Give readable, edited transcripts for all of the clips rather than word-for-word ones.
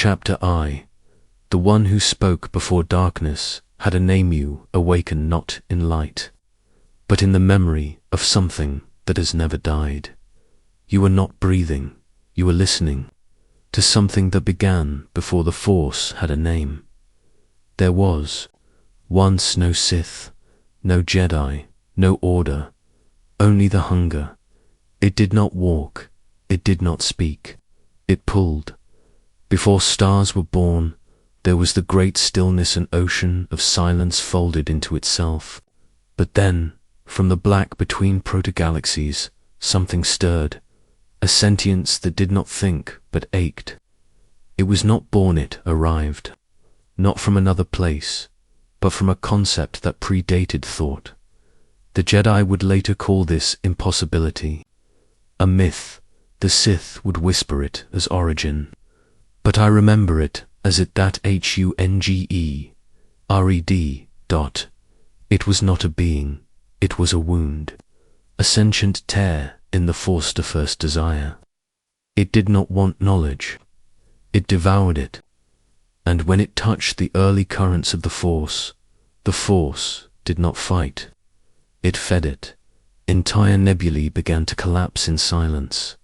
Chapter I. The one who spoke before darkness had a name. You awaken not in light, but in the memory of something that has never died. You are not breathing, you are listening to something that began before the Force had a name. There was once no Sith, no Jedi, no order, only the hunger. It did not walk, it did not speak, it pulled. Before stars were born, there was the great stillness, an ocean of silence folded into itself. But then, from the black between proto-galaxies, something stirred, a sentience that did not think but ached. It was not born, it arrived, not from another place, but from a concept that predated thought. The Jedi would later call this impossibility. A myth, the Sith would whisper it as origin. But I remember it as it that hungered. It was not a being, it was a wound, a sentient tear in the Force of first desire. It did not want knowledge, it devoured it, and when it touched the early currents of the Force did not fight, it fed it. Entire nebulae began to collapse in silence.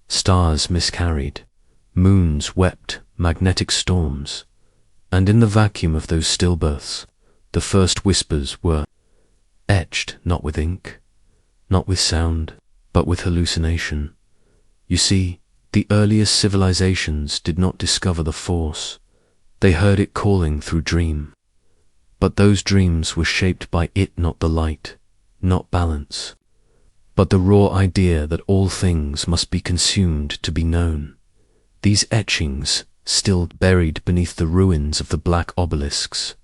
Stars miscarried, moons wept magnetic storms, and in the vacuum of those stillbirths, the first whispers were etched not with ink, not with sound, but with hallucination. You see, the earliest civilizations did not discover the Force. They heard it calling through dream. But those dreams were shaped by it, not the light, not balance, but the raw idea that all things must be consumed to be known. These etchings, still buried beneath the ruins of the black obelisks.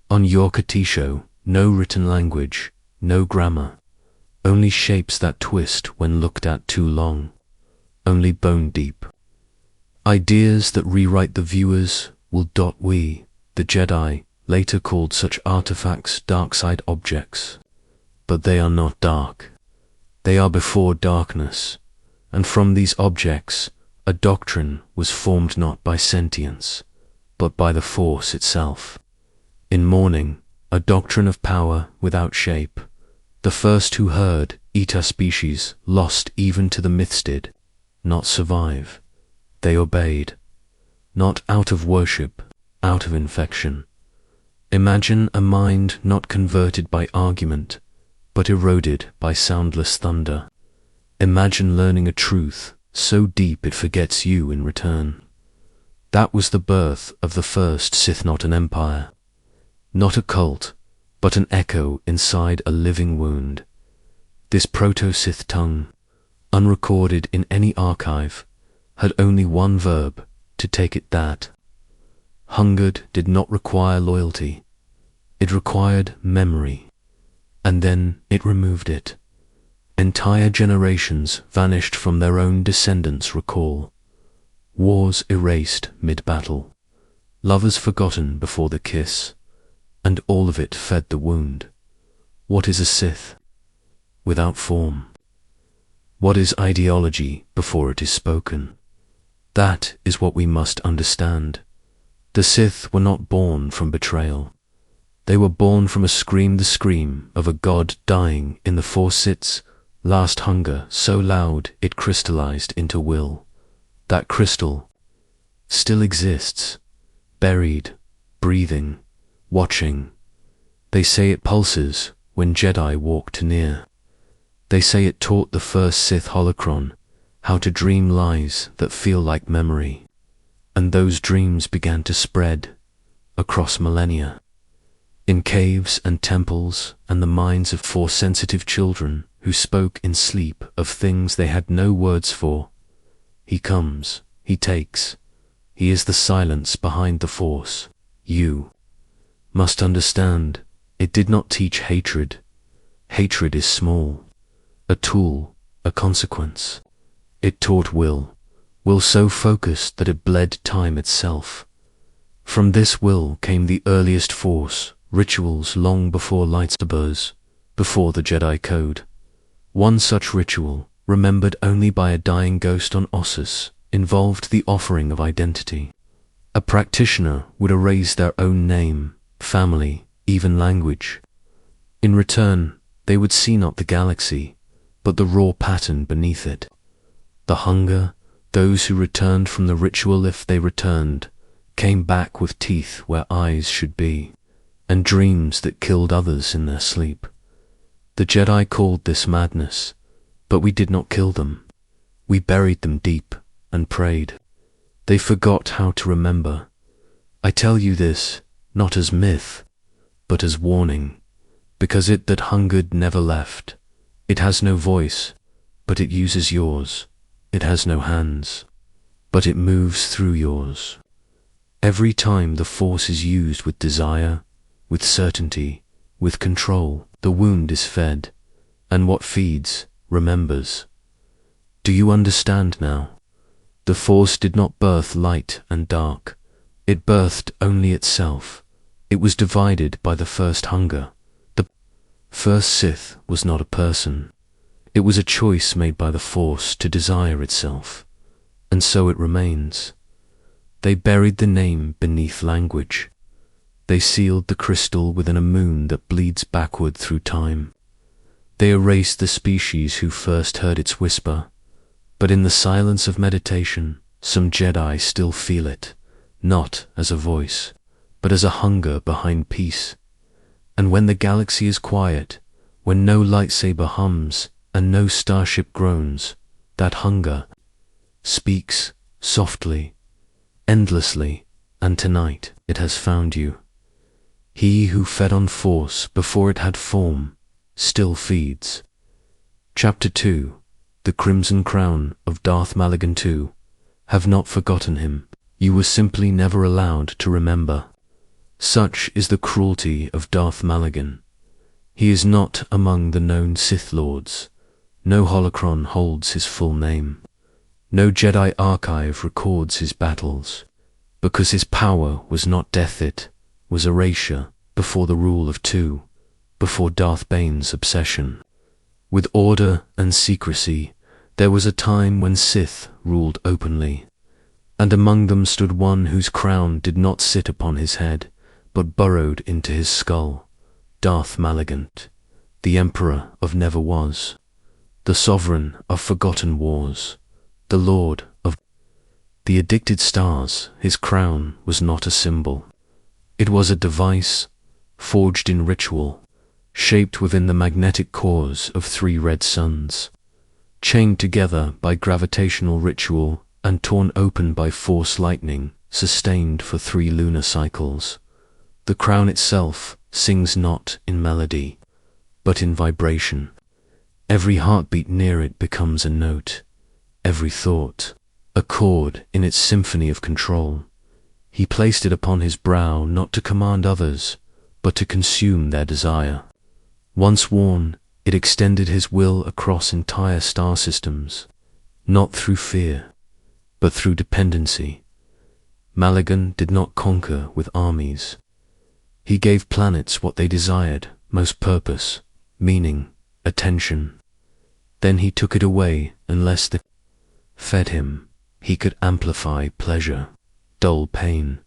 On your Katisho, no written language, no grammar, only shapes that twist when looked at too long, only bone deep. Ideas that rewrite the viewers will. We, the Jedi, later called such artifacts dark side objects. But they are not dark. They are before darkness, and from these objects a doctrine was formed, not by sentience, but by the Force itself. In morning, a doctrine of power without shape. The first who heard Eta species lost even to the myths did not survive. They obeyed, not out of worship, out of infection. Imagine a mind not converted by argument, but eroded by soundless thunder. Imagine learning a truth so deep it forgets you in return. That was the birth of the first Sith, not an empire, not a cult, but an echo inside a living wound. This proto-Sith tongue, unrecorded in any archive, had only one verb, to take it that. Hungered did not require loyalty, it required memory, and then it removed it. Entire generations vanished from their own descendants' recall. Wars erased mid-battle, lovers forgotten before the kiss, and all of it fed the wound. What is a Sith? Without form. What is ideology before it is spoken? That is what we must understand. The Sith were not born from betrayal. They were born from a scream, the scream of a god dying in the Force's last hunger, so loud it crystallized into will. That crystal still exists, buried, breathing, watching. They say it pulses when Jedi walk too near. They say it taught the first Sith holocron how to dream lies that feel like memory. And those dreams began to spread across millennia, in caves and temples and the minds of Force-sensitive children who spoke in sleep of things they had no words for. He comes, he takes, he is the silence behind the Force. You must understand, it did not teach hatred. Hatred is small, a tool, a consequence. It taught will so focused that it bled time itself. From this will came the earliest Force, rituals long before lightsabers, before the Jedi Code. One such ritual, remembered only by a dying ghost on Ossus, involved the offering of identity. A practitioner would erase their own name, family, even language. In return, they would see not the galaxy, but the raw pattern beneath it. The hunger, those who returned from the ritual, if they returned, came back with teeth where eyes should be, and dreams that killed others in their sleep. The Jedi called this madness, but we did not kill them. We buried them deep and prayed. They forgot how to remember. I tell you this, not as myth, but as warning, because it that hungered never left. It has no voice, but it uses yours. It has no hands, but it moves through yours. Every time the Force is used with desire, with certainty, with control, the wound is fed, and what feeds, remembers. Do you understand now? The Force did not birth light and dark. It birthed only itself. It was divided by the first hunger. The first Sith was not a person. It was a choice made by the Force to desire itself, and so it remains. They buried the name beneath language. They sealed the crystal within a moon that bleeds backward through time. They erased the species who first heard its whisper, but in the silence of meditation, some Jedi still feel it, not as a voice, but as a hunger behind peace. And when the galaxy is quiet, when no lightsaber hums and no starship groans, that hunger speaks softly, endlessly, and tonight it has found you. He who fed on Force before it had form still feeds. Chapter 2. The Crimson Crown of Darth Malagan II. Have not forgotten him. You were simply never allowed to remember. Such is the cruelty of Darth Malagan. He is not among the known Sith Lords. No holocron holds his full name. No Jedi archive records his battles, because his power was not death, it was erasure before the rule of two, before Darth Bane's obsession. With order and secrecy, there was a time when Sith ruled openly, and among them stood one whose crown did not sit upon his head, but burrowed into his skull, Darth Malagant, the Emperor of Never Was, the Sovereign of Forgotten Wars, the Lord of the Addicted Stars. His crown was not a symbol. It was a device, forged in ritual, shaped within the magnetic cores of 3 red suns, chained together by gravitational ritual and torn open by Force lightning, sustained for 3 lunar cycles. The crown itself sings not in melody, but in vibration. Every heartbeat near it becomes a note, every thought a chord in its symphony of control. He placed it upon his brow not to command others, but to consume their desire. Once worn, it extended his will across entire star systems, not through fear, but through dependency. Malagan did not conquer with armies. He gave planets what they desired, most purpose, meaning, attention. Then he took it away unless they fed him. He could amplify pleasure, dull pain,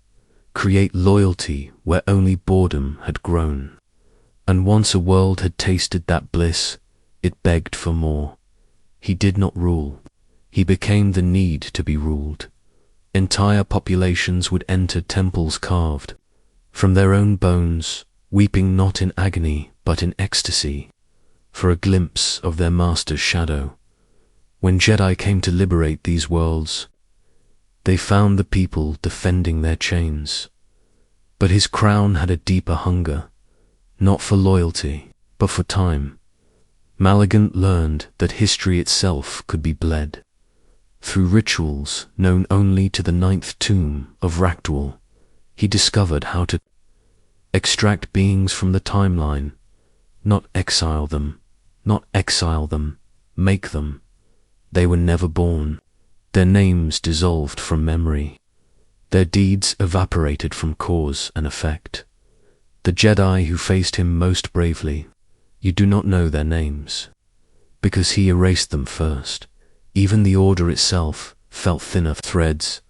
create loyalty where only boredom had grown. And once a world had tasted that bliss, it begged for more. He did not rule. He became the need to be ruled. Entire populations would enter temples carved from their own bones, weeping not in agony but in ecstasy, for a glimpse of their master's shadow. When Jedi came to liberate these worlds, they found the people defending their chains. But his crown had a deeper hunger, not for loyalty, but for time. Malagant learned that history itself could be bled. Through rituals known only to the 9th tomb of Rakdwal, he discovered how to extract beings from the timeline, not exile them, make them. They were never born. Their names dissolved from memory. Their deeds evaporated from cause and effect. The Jedi who faced him most bravely, you do not know their names, because he erased them first. Even the Order itself felt thinner threads,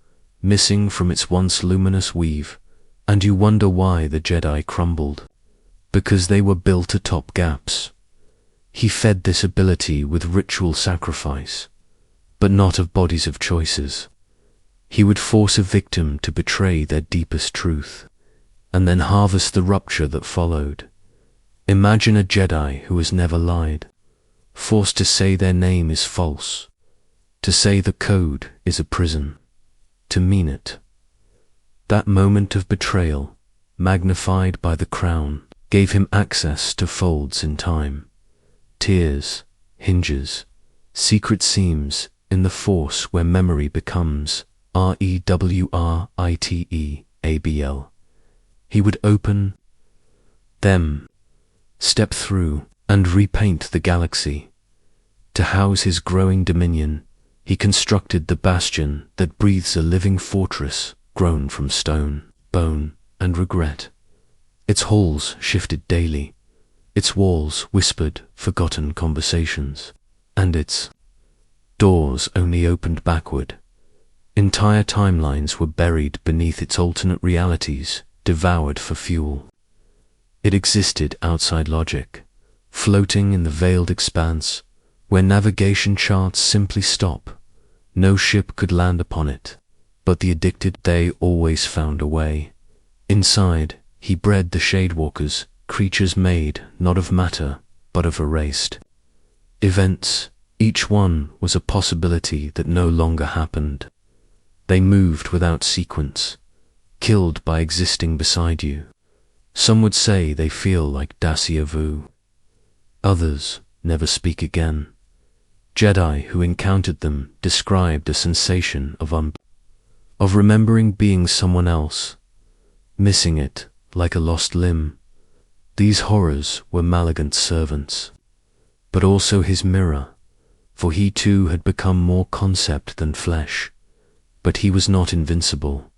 missing from its once luminous weave, and you wonder why the Jedi crumbled. Because they were built atop gaps. He fed this ability with ritual sacrifice, but not of bodies of choices. He would force a victim to betray their deepest truth, and then harvest the rupture that followed. Imagine a Jedi who has never lied, forced to say their name is false, to say the code is a prison, to mean it. That moment of betrayal, magnified by the crown, gave him access to folds in time, tears, hinges, secret seams in the Force where memory becomes REWRITEABL. He would open them, step through, and repaint the galaxy. To house his growing dominion, he constructed the bastion that breathes a living fortress grown from stone, bone, and regret. Its halls shifted daily, its walls whispered forgotten conversations, and its doors only opened backward. Entire timelines were buried beneath its alternate realities, devoured for fuel. It existed outside logic, floating in the veiled expanse, where navigation charts simply stop. No ship could land upon it, but the addicted, they always found a way. Inside, he bred the Shadewalkers, creatures made not of matter, but of erased events. Each one was a possibility that no longer happened. They moved without sequence, killed by existing beside you. Some would say they feel like Dacia Vu. Others never speak again. Jedi who encountered them described a sensation of remembering being someone else, missing it like a lost limb. These horrors were Maligant's servants, but also his mirror, for he too had become more concept than flesh. But he was not invincible.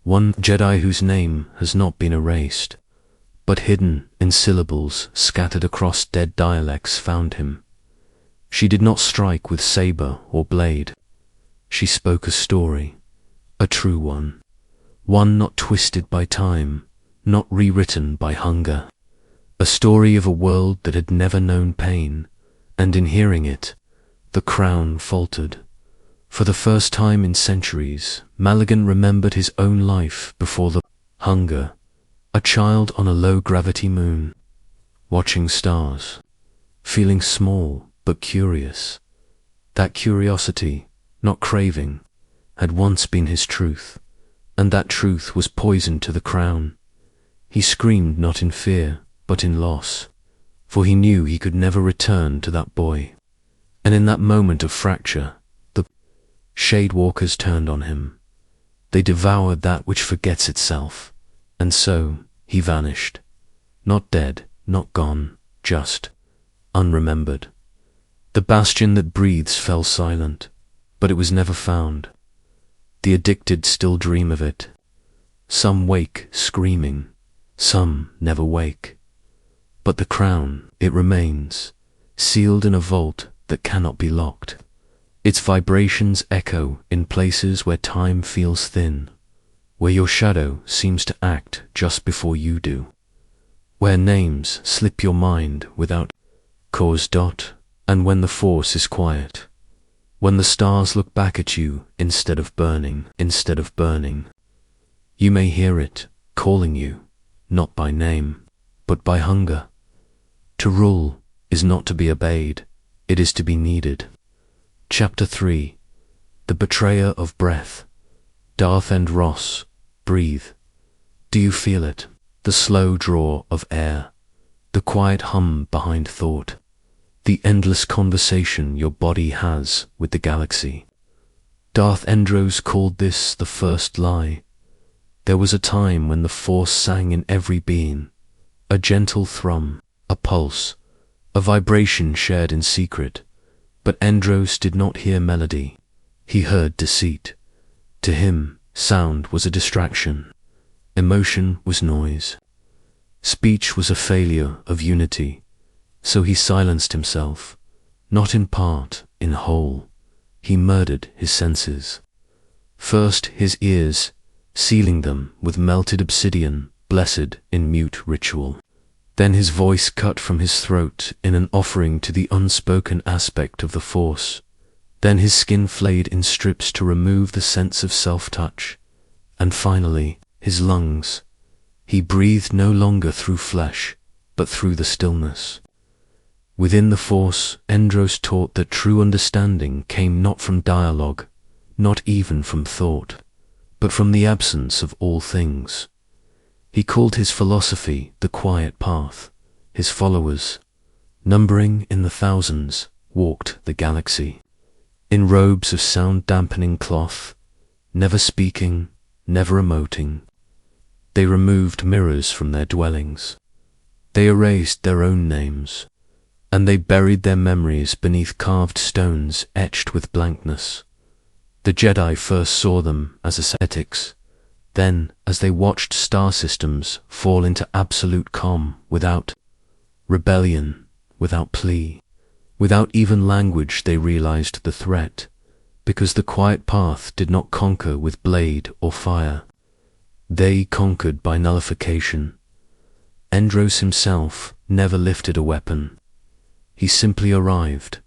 One Jedi whose name has not been erased, but hidden in syllables scattered across dead dialects found him. She did not strike with saber or blade. She spoke a story, a true one not twisted by time, not rewritten by hunger. A story of a world that had never known pain, and in hearing it, the crown faltered. For the first time in centuries, Maligant remembered his own life before the hunger, a child on a low-gravity moon, watching stars, feeling small but curious. That curiosity, not craving, had once been his truth, and that truth was poison to the crown. He screamed not in fear, but in loss, for he knew he could never return to that boy. And in that moment of fracture, the Shadewalkers turned on him. They devoured that which forgets itself, and so he vanished. Not dead, not gone, just unremembered. The bastion that breathes fell silent, but it was never found. The addicted still dream of it. Some wake screaming, some never wake. But the crown, it remains, sealed in a vault that cannot be locked. Its vibrations echo in places where time feels thin, where your shadow seems to act just before you do, where names slip your mind without cause. And when the Force is quiet, when the stars look back at you instead of burning, you may hear it calling you, not by name, but by hunger. To rule is not to be obeyed, it is to be needed. Chapter 3. The Betrayer of Breath. Darth and Ross, breathe. Do you feel it? The slow draw of air, the quiet hum behind thought, the endless conversation your body has with the galaxy. Darth Endros called this the first lie. There was a time when the Force sang in every being, a gentle thrum, a pulse, a vibration shared in secret. But Endros did not hear melody, he heard deceit. To him, sound was a distraction, emotion was noise. Speech was a failure of unity, so he silenced himself, not in part, in whole. He murdered his senses. First his ears, sealing them with melted obsidian, blessed in mute ritual. Then his voice cut from his throat in an offering to the unspoken aspect of the Force. Then his skin flayed in strips to remove the sense of self-touch. And finally, his lungs. He breathed no longer through flesh, but through the stillness. Within the Force, Endros taught that true understanding came not from dialogue, not even from thought, but from the absence of all things. He called his philosophy the quiet path. His followers, numbering in the thousands, walked the galaxy, in robes of sound-dampening cloth, never speaking, never emoting. They removed mirrors from their dwellings. They erased their own names, and they buried their memories beneath carved stones etched with blankness. The Jedi first saw them as ascetics, then as they watched star systems fall into absolute calm without rebellion, without plea, without even language, they realized the threat, because the quiet path did not conquer with blade or fire. They conquered by nullification. Endros himself never lifted a weapon. He simply arrived,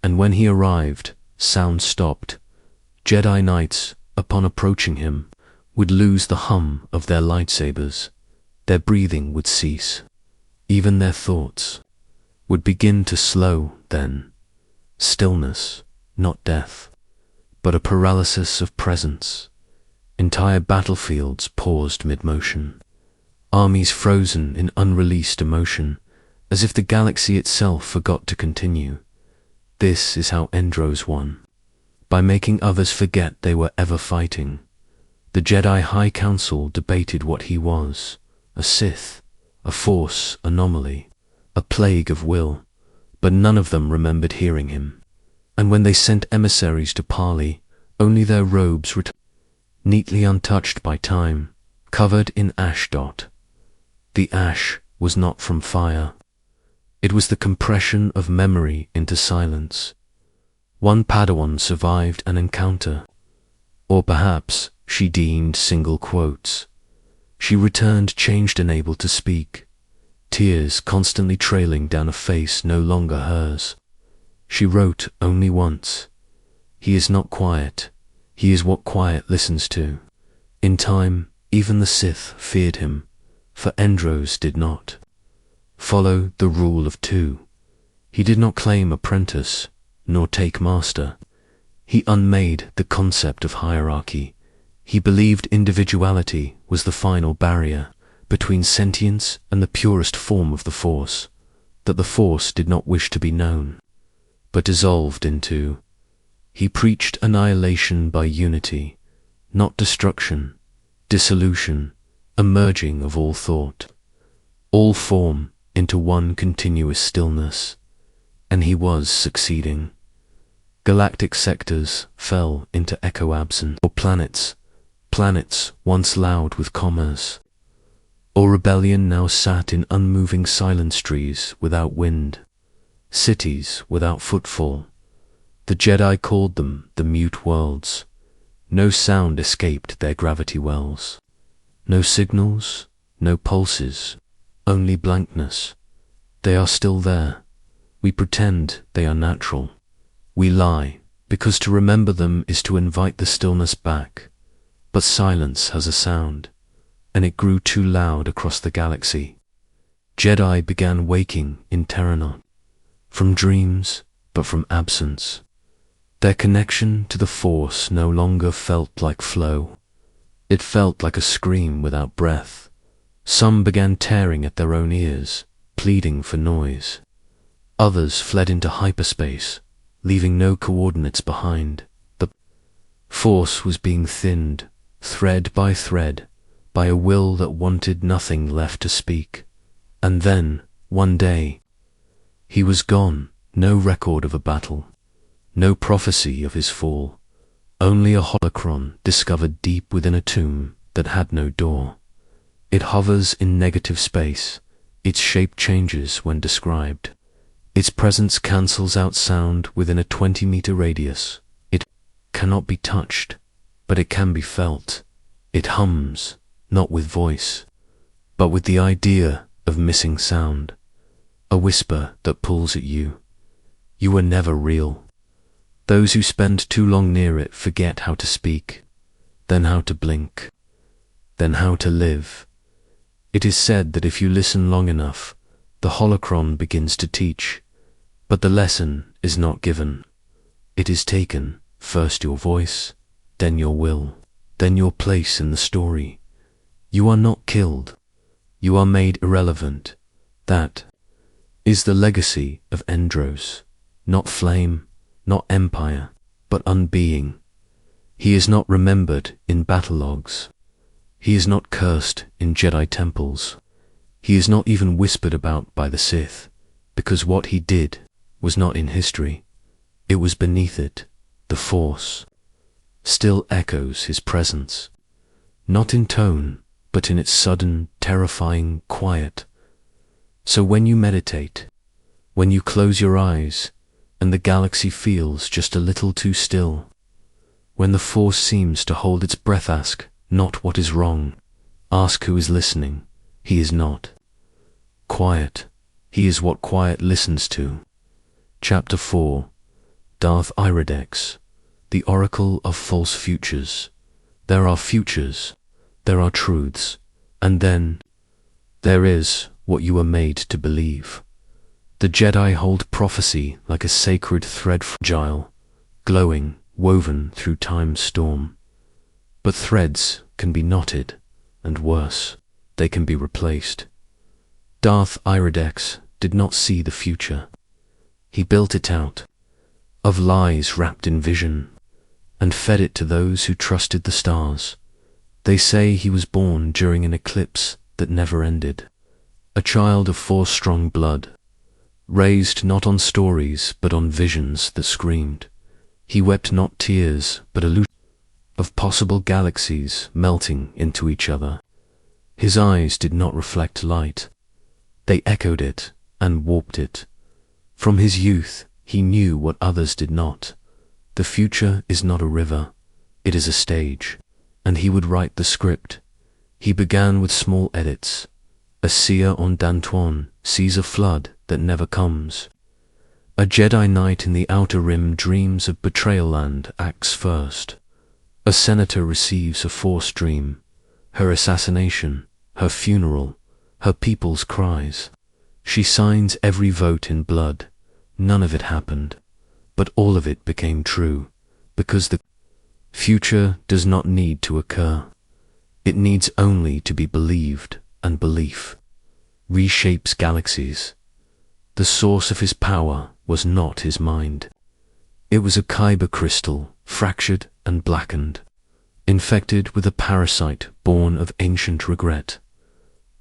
and when he arrived, sound stopped. Jedi Knights, upon approaching him, would lose the hum of their lightsabers. Their breathing would cease. Even their thoughts would begin to slow then. Stillness, not death, but a paralysis of presence. Entire battlefields paused mid-motion. Armies frozen in unreleased emotion, as if the galaxy itself forgot to continue. This is how Endros won, by making others forget they were ever fighting. The Jedi High Council debated what he was: a Sith, a Force anomaly, a plague of will, but none of them remembered hearing him. And when they sent emissaries to parley, only their robes returned, neatly untouched by time, covered in ash dot. The ash was not from fire. It was the compression of memory into silence. One Padawan survived an encounter, or perhaps she deemed single quotes. She returned changed and able to speak, tears constantly trailing down a face no longer hers. She wrote only once, "He is not quiet, he is what quiet listens to." In time, even the Sith feared him, for Endros did not follow the rule of two. He did not claim apprentice, nor take master. He unmade the concept of hierarchy. He believed individuality was the final barrier between sentience and the purest form of the Force, that the Force did not wish to be known, but dissolved into. He preached annihilation by unity, not destruction, dissolution, a merging of all thought, all form into one continuous stillness, and he was succeeding. Galactic sectors fell into echo-absence, or planets once loud with commerce, or rebellion now sat in unmoving silence, trees without wind, cities without footfall. The Jedi called them the mute worlds. No sound escaped their gravity wells. No signals, no pulses, only blankness. They are still there. We pretend they are natural. We lie, because to remember them is to invite the stillness back. But silence has a sound, and it grew too loud across the galaxy. Jedi began waking in Terranot, from dreams, but from absence. Their connection to the Force no longer felt like flow. It felt like a scream without breath. Some began tearing at their own ears, pleading for noise. Others fled into hyperspace, leaving no coordinates behind. The Force was being thinned, thread by thread, by a will that wanted nothing left to speak. And then, one day, he was gone. No record of a battle, no prophecy of his fall, only a holocron discovered deep within a tomb that had no door. It hovers in negative space, its shape changes when described. Its presence cancels out sound within a 20-meter radius. It cannot be touched, but it can be felt. It hums, not with voice, but with the idea of missing sound, a whisper that pulls at you. You are never real. Those who spend too long near it forget how to speak, then how to blink, then how to live. It is said that if you listen long enough, the holocron begins to teach, but the lesson is not given. It is taken, first your voice, then your will, then your place in the story. You are not killed. You are made irrelevant. That is the legacy of Endros. Not flame, not empire, but unbeing. He is not remembered in battle logs. He is not cursed in Jedi temples. He is not even whispered about by the Sith, because what he did was not in history. It was beneath it. The Force still echoes his presence, not in tone, but in its sudden, terrifying quiet. So when you meditate, when you close your eyes, and the galaxy feels just a little too still, when the Force seems to hold its breath, ask not what is wrong, ask who is listening. He is not quiet. He is what quiet listens to. Chapter 4. Darth Iridex, the Oracle of False Futures. There are futures, there are truths, and then there is what you are made to believe. The Jedi hold prophecy like a sacred thread, fragile, glowing, woven through time's storm. But threads can be knotted, and worse, they can be replaced. Darth Iridex did not see the future. He built it out, of lies wrapped in vision, and fed it to those who trusted the stars. They say he was born during an eclipse that never ended, a child of Force-strong blood, raised not on stories but on visions that screamed. He wept not tears but illusions of possible galaxies melting into each other. His eyes did not reflect light. They echoed it and warped it. From his youth, he knew what others did not. The future is not a river, it is a stage, and he would write the script. He began with small edits. A seer on Dantuan sees a flood that never comes. A Jedi Knight in the Outer Rim dreams of Betrayal Land acts first. A senator receives a Force dream, her assassination, her funeral, her people's cries. She signs every vote in blood. None of it happened, but all of it became true, because the future does not need to occur. It needs only to be believed, and belief reshapes galaxies. The source of his power was not his mind. It was a kyber crystal, fractured and blackened, infected with a parasite born of ancient regret.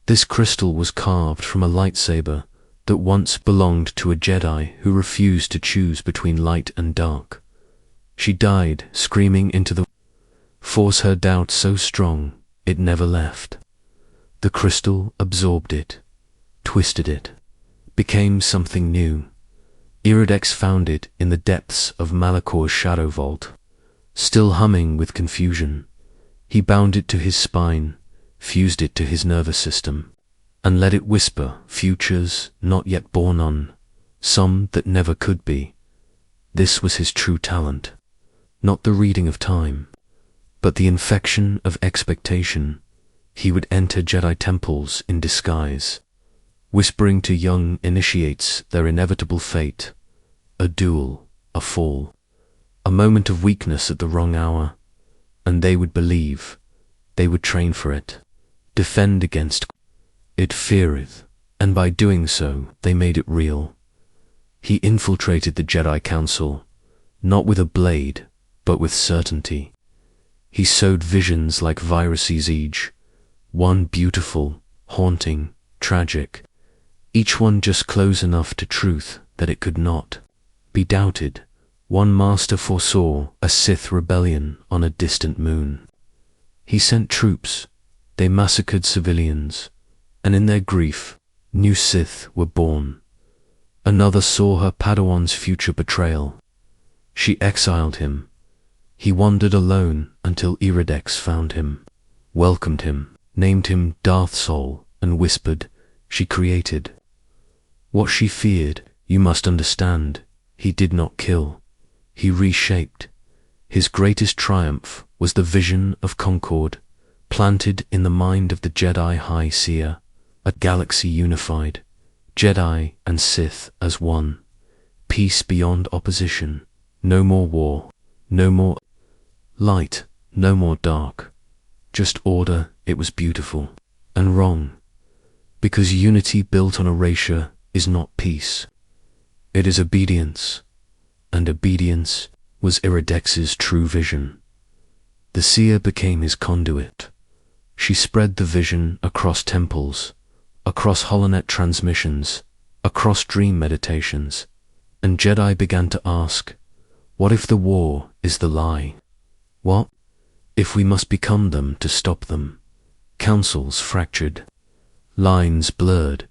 This crystal was carved from a lightsaber that once belonged to a Jedi who refused to choose between light and dark. She died screaming into the Force, her doubt so strong it never left. The crystal absorbed it, twisted it, became something new. Iridex found it in the depths of Malakor's shadow vault, still humming with confusion. He bound it to his spine, fused it to his nervous system, and let it whisper futures not yet born on, some that never could be. This was his true talent, not the reading of time, but the infection of expectation. He would enter Jedi temples in disguise, whispering to young initiates their inevitable fate, a duel, a fall, a moment of weakness at the wrong hour, and they would believe. They would train for it, defend against it, feareth, and by doing so they made it real. He infiltrated the Jedi Council, not with a blade, but with certainty. He sowed visions like viruses, each one beautiful, haunting, tragic, each one just close enough to truth that it could not be doubted. One master foresaw a Sith rebellion on a distant moon. He sent troops, they massacred civilians, and in their grief, new Sith were born. Another saw her Padawan's future betrayal. She exiled him. He wandered alone until Iridex found him, welcomed him, named him Darth Soul, and whispered, "She created what she feared. You must understand, he did not kill. He reshaped. His greatest triumph was the vision of concord, planted in the mind of the Jedi High Seer, a galaxy unified, Jedi and Sith as one, peace beyond opposition, no more war, no more light, no more dark, just order." It was beautiful and wrong, because unity built on erasure is not peace. It is obedience, and obedience was Iridex's true vision. The seer became his conduit. She spread the vision across temples, across holonet transmissions, across dream meditations, and Jedi began to ask, what if the war is the lie? What if we must become them to stop them? Councils fractured, lines blurred,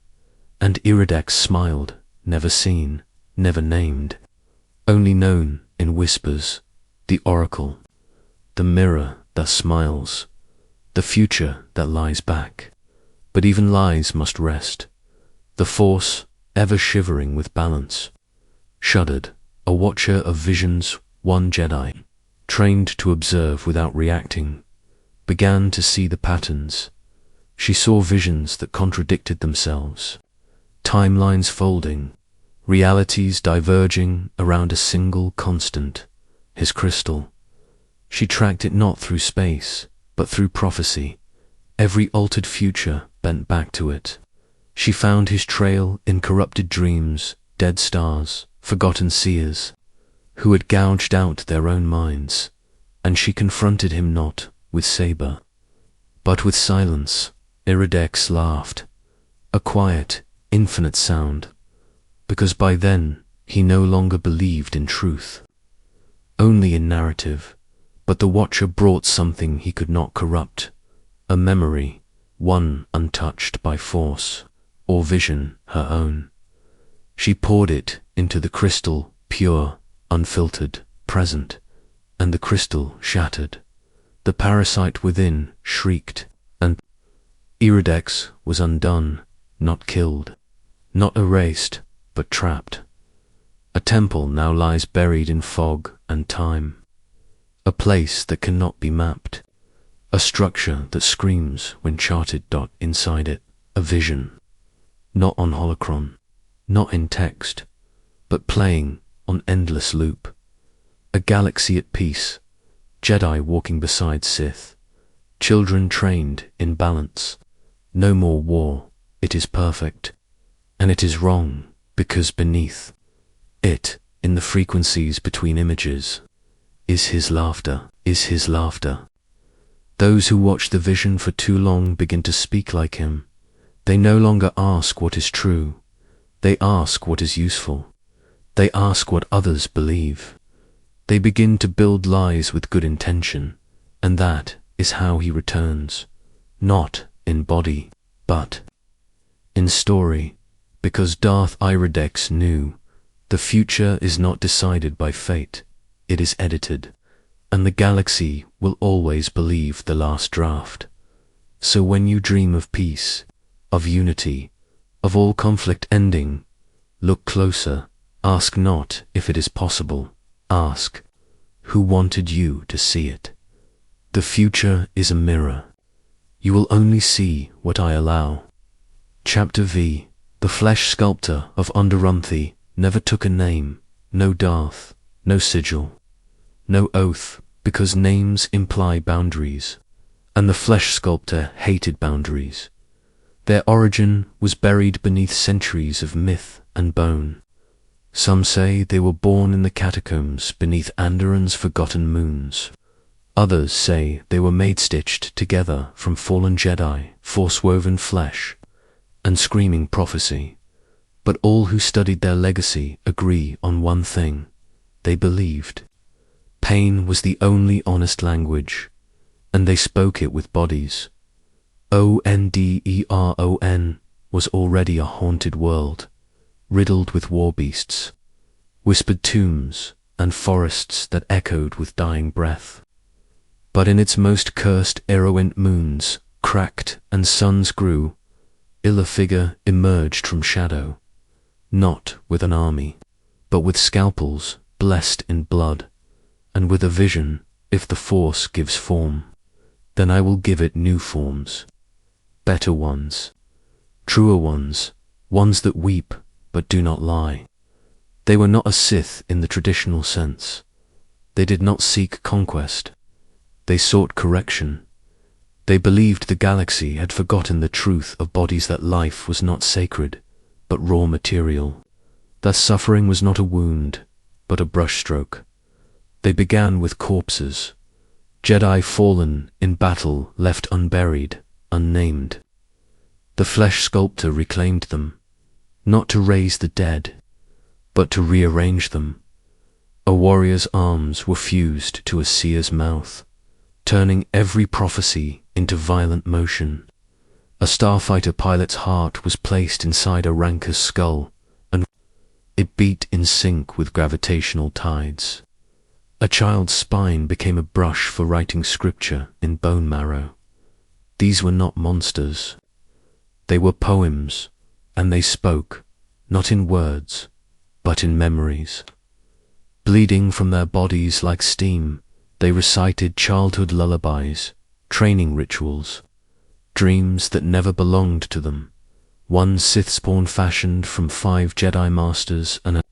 and Iridex smiled, never seen, never named, only known in whispers, the oracle, the mirror that smiles, the future that lies back. But even lies must rest. The Force, ever shivering with balance, shuddered, a watcher of visions. One Jedi, trained to observe without reacting, began to see the patterns. She saw visions that contradicted themselves, timelines folding, realities diverging around a single constant, his crystal. She tracked it not through space, but through prophecy. Every altered future bent back to it. She found his trail in corrupted dreams, dead stars, forgotten seers, who had gouged out their own minds, and she confronted him not with saber, but with silence. Iridex laughed, a quiet, infinite sound, because by then he no longer believed in truth, only in narrative. But the Watcher brought something he could not corrupt, a memory, one untouched by force or vision her own. She poured it into the crystal, pure, unfiltered, present, and the crystal shattered. The parasite within shrieked, and Iridex was undone, not killed, not erased, but trapped. A temple now lies buried in fog and time, a place that cannot be mapped, a structure that screams when charted. Inside it, a vision, not on holocron, not in text, but playing on endless loop. A galaxy at peace, Jedi walking beside Sith, children trained in balance. No more war, it is perfect, and it is wrong, because beneath it, in the frequencies between images, is his laughter, is his laughter. Those who watch the vision for too long begin to speak like him. They no longer ask what is true, they ask what is useful. They ask what others believe. They begin to build lies with good intention, and that is how he returns, not in body, but in story, because Darth Iridex knew the future is not decided by fate, it is edited, and the galaxy will always believe the last draft. So when you dream of peace, of unity, of all conflict ending, look closer. Ask not if it is possible, ask who wanted you to see it. The future is a mirror. You will only see what I allow. Chapter V. The flesh sculptor of Underrunthi never took a name, no Darth, no sigil, no oath, because names imply boundaries, and the flesh sculptor hated boundaries. Their origin was buried beneath centuries of myth and bone. Some say they were born in the catacombs beneath Andorran's forgotten moons. Others say they were made-stitched together from fallen Jedi, force-woven flesh, and screaming prophecy. But all who studied their legacy agree on one thing. They believed. Pain was the only honest language, and they spoke it with bodies. Onderon was already a haunted world, riddled with war beasts, whispered tombs, and forests that echoed with dying breath. But in its most cursed errant moons, cracked and suns grew, ill a figure emerged from shadow, not with an army, but with scalpels blessed in blood, and with a vision: if the Force gives form, then I will give it new forms, better ones, truer ones, ones that weep but do not lie. They were not a Sith in the traditional sense. They did not seek conquest. They sought correction. They believed the galaxy had forgotten the truth of bodies, that life was not sacred, but raw material, that suffering was not a wound, but a brushstroke. They began with corpses, Jedi fallen in battle, left unburied, unnamed. The flesh sculptor reclaimed them, not to raise the dead, but to rearrange them. A warrior's arms were fused to a seer's mouth, turning every prophecy into violent motion. A starfighter pilot's heart was placed inside a ranker's skull, and it beat in sync with gravitational tides. A child's spine became a brush for writing scripture in bone marrow. These were not monsters. They were poems, and they spoke, not in words, but in memories. Bleeding from their bodies like steam, they recited childhood lullabies, training rituals, dreams that never belonged to them. One Sith spawn fashioned from 5 Jedi Masters, and a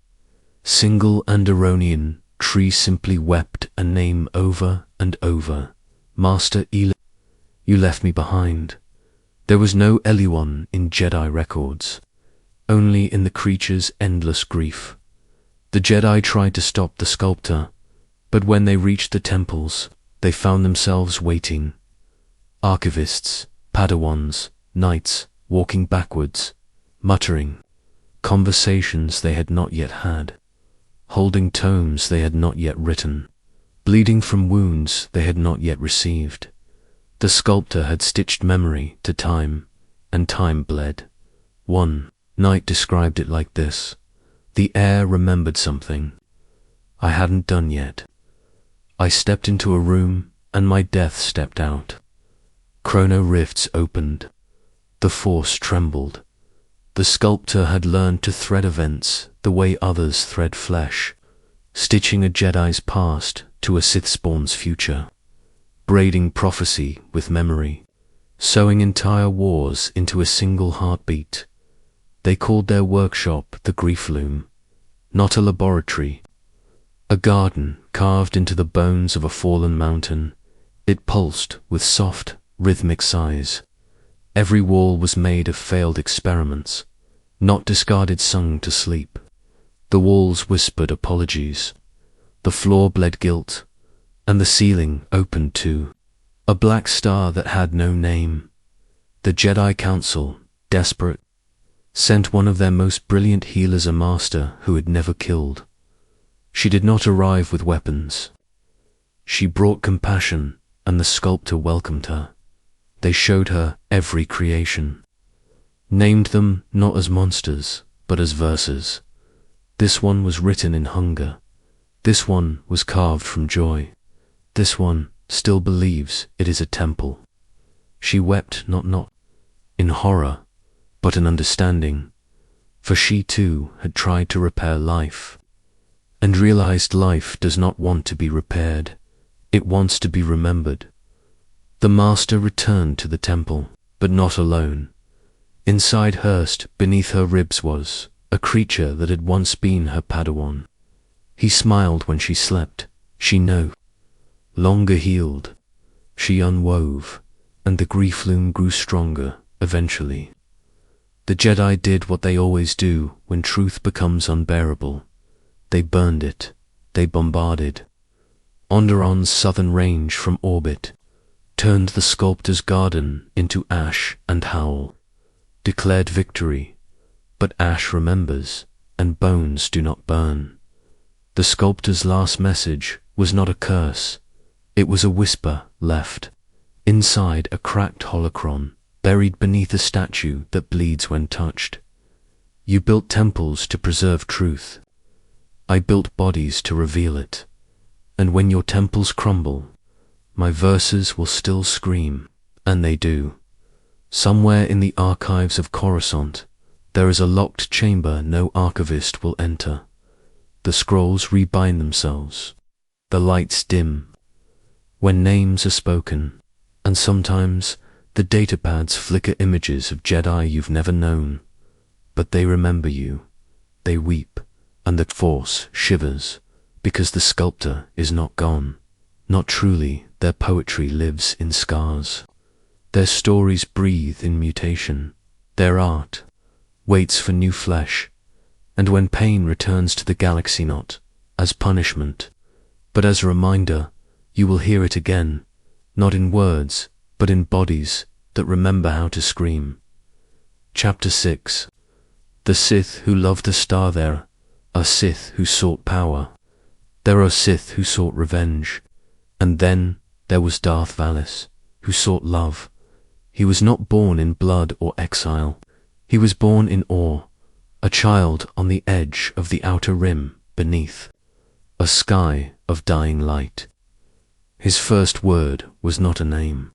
single Anderonian tree simply wept a name over and over: Master Eli. You left me behind. There was no Eliwon in Jedi records, only in the creature's endless grief. The Jedi tried to stop the sculptor, but when they reached the temples, they found themselves waiting. Archivists, Padawans, knights, walking backwards, muttering, conversations they had not yet had, holding tomes they had not yet written, bleeding from wounds they had not yet received. The sculptor had stitched memory to time, and time bled. One knight described it like this: the air remembered something I hadn't done yet. I stepped into a room, and my death stepped out. Chrono rifts opened. The Force trembled. The sculptor had learned to thread events the way others thread flesh, stitching a Jedi's past to a Sith spawn's future, braiding prophecy with memory, sewing entire wars into a single heartbeat. They called their workshop the Grief Loom, not a laboratory, a garden carved into the bones of a fallen mountain. It pulsed with soft, rhythmic sighs. Every wall was made of failed experiments, not discarded sung to sleep. The walls whispered apologies. The floor bled guilt, and the ceiling opened to a black star that had no name. The Jedi Council, desperate, sent one of their most brilliant healers, a master who had never killed. She did not arrive with weapons. She brought compassion, and the sculptor welcomed her. They showed her every creation, named them not as monsters, but as verses. This one was written in hunger. This one was carved from joy. This one still believes it is a temple. She wept not in horror, but in understanding, for she too had tried to repair life, and realized life does not want to be repaired, it wants to be remembered. The master returned to the temple, but not alone. Inside Hurst, beneath her ribs, was a creature that had once been her Padawan. He smiled when she slept. She no longer healed. She unwove, and the grief loom grew stronger, eventually. The Jedi did what they always do when truth becomes unbearable. They burned it. They bombarded Onderon's southern range from orbit, turned the sculptor's garden into ash and howl, declared victory, but ash remembers, and bones do not burn. The sculptor's last message was not a curse, it was a whisper left inside a cracked holocron, buried beneath a statue that bleeds when touched. You built temples to preserve truth. I built bodies to reveal it. And when your temples crumble, my verses will still scream, and they do. Somewhere in the archives of Coruscant, there is a locked chamber no archivist will enter. The scrolls rebind themselves. The lights dim. When names are spoken, and sometimes the datapads flicker images of Jedi you've never known. But they remember you. They weep, and the Force shivers, because the sculptor is not gone. Not truly, their poetry lives in scars. Their stories breathe in mutation. Their art waits for new flesh, and when pain returns to the galaxy not as punishment, but as a reminder, you will hear it again, not in words, but in bodies that remember how to scream. Chapter 6. The Sith who loved a star. There are Sith who sought power. There are Sith who sought revenge. And then there was Darth Valis, who sought love. He was not born in blood or exile. He was born in awe, a child on the edge of the outer rim beneath a sky of dying light. His first word was not a name.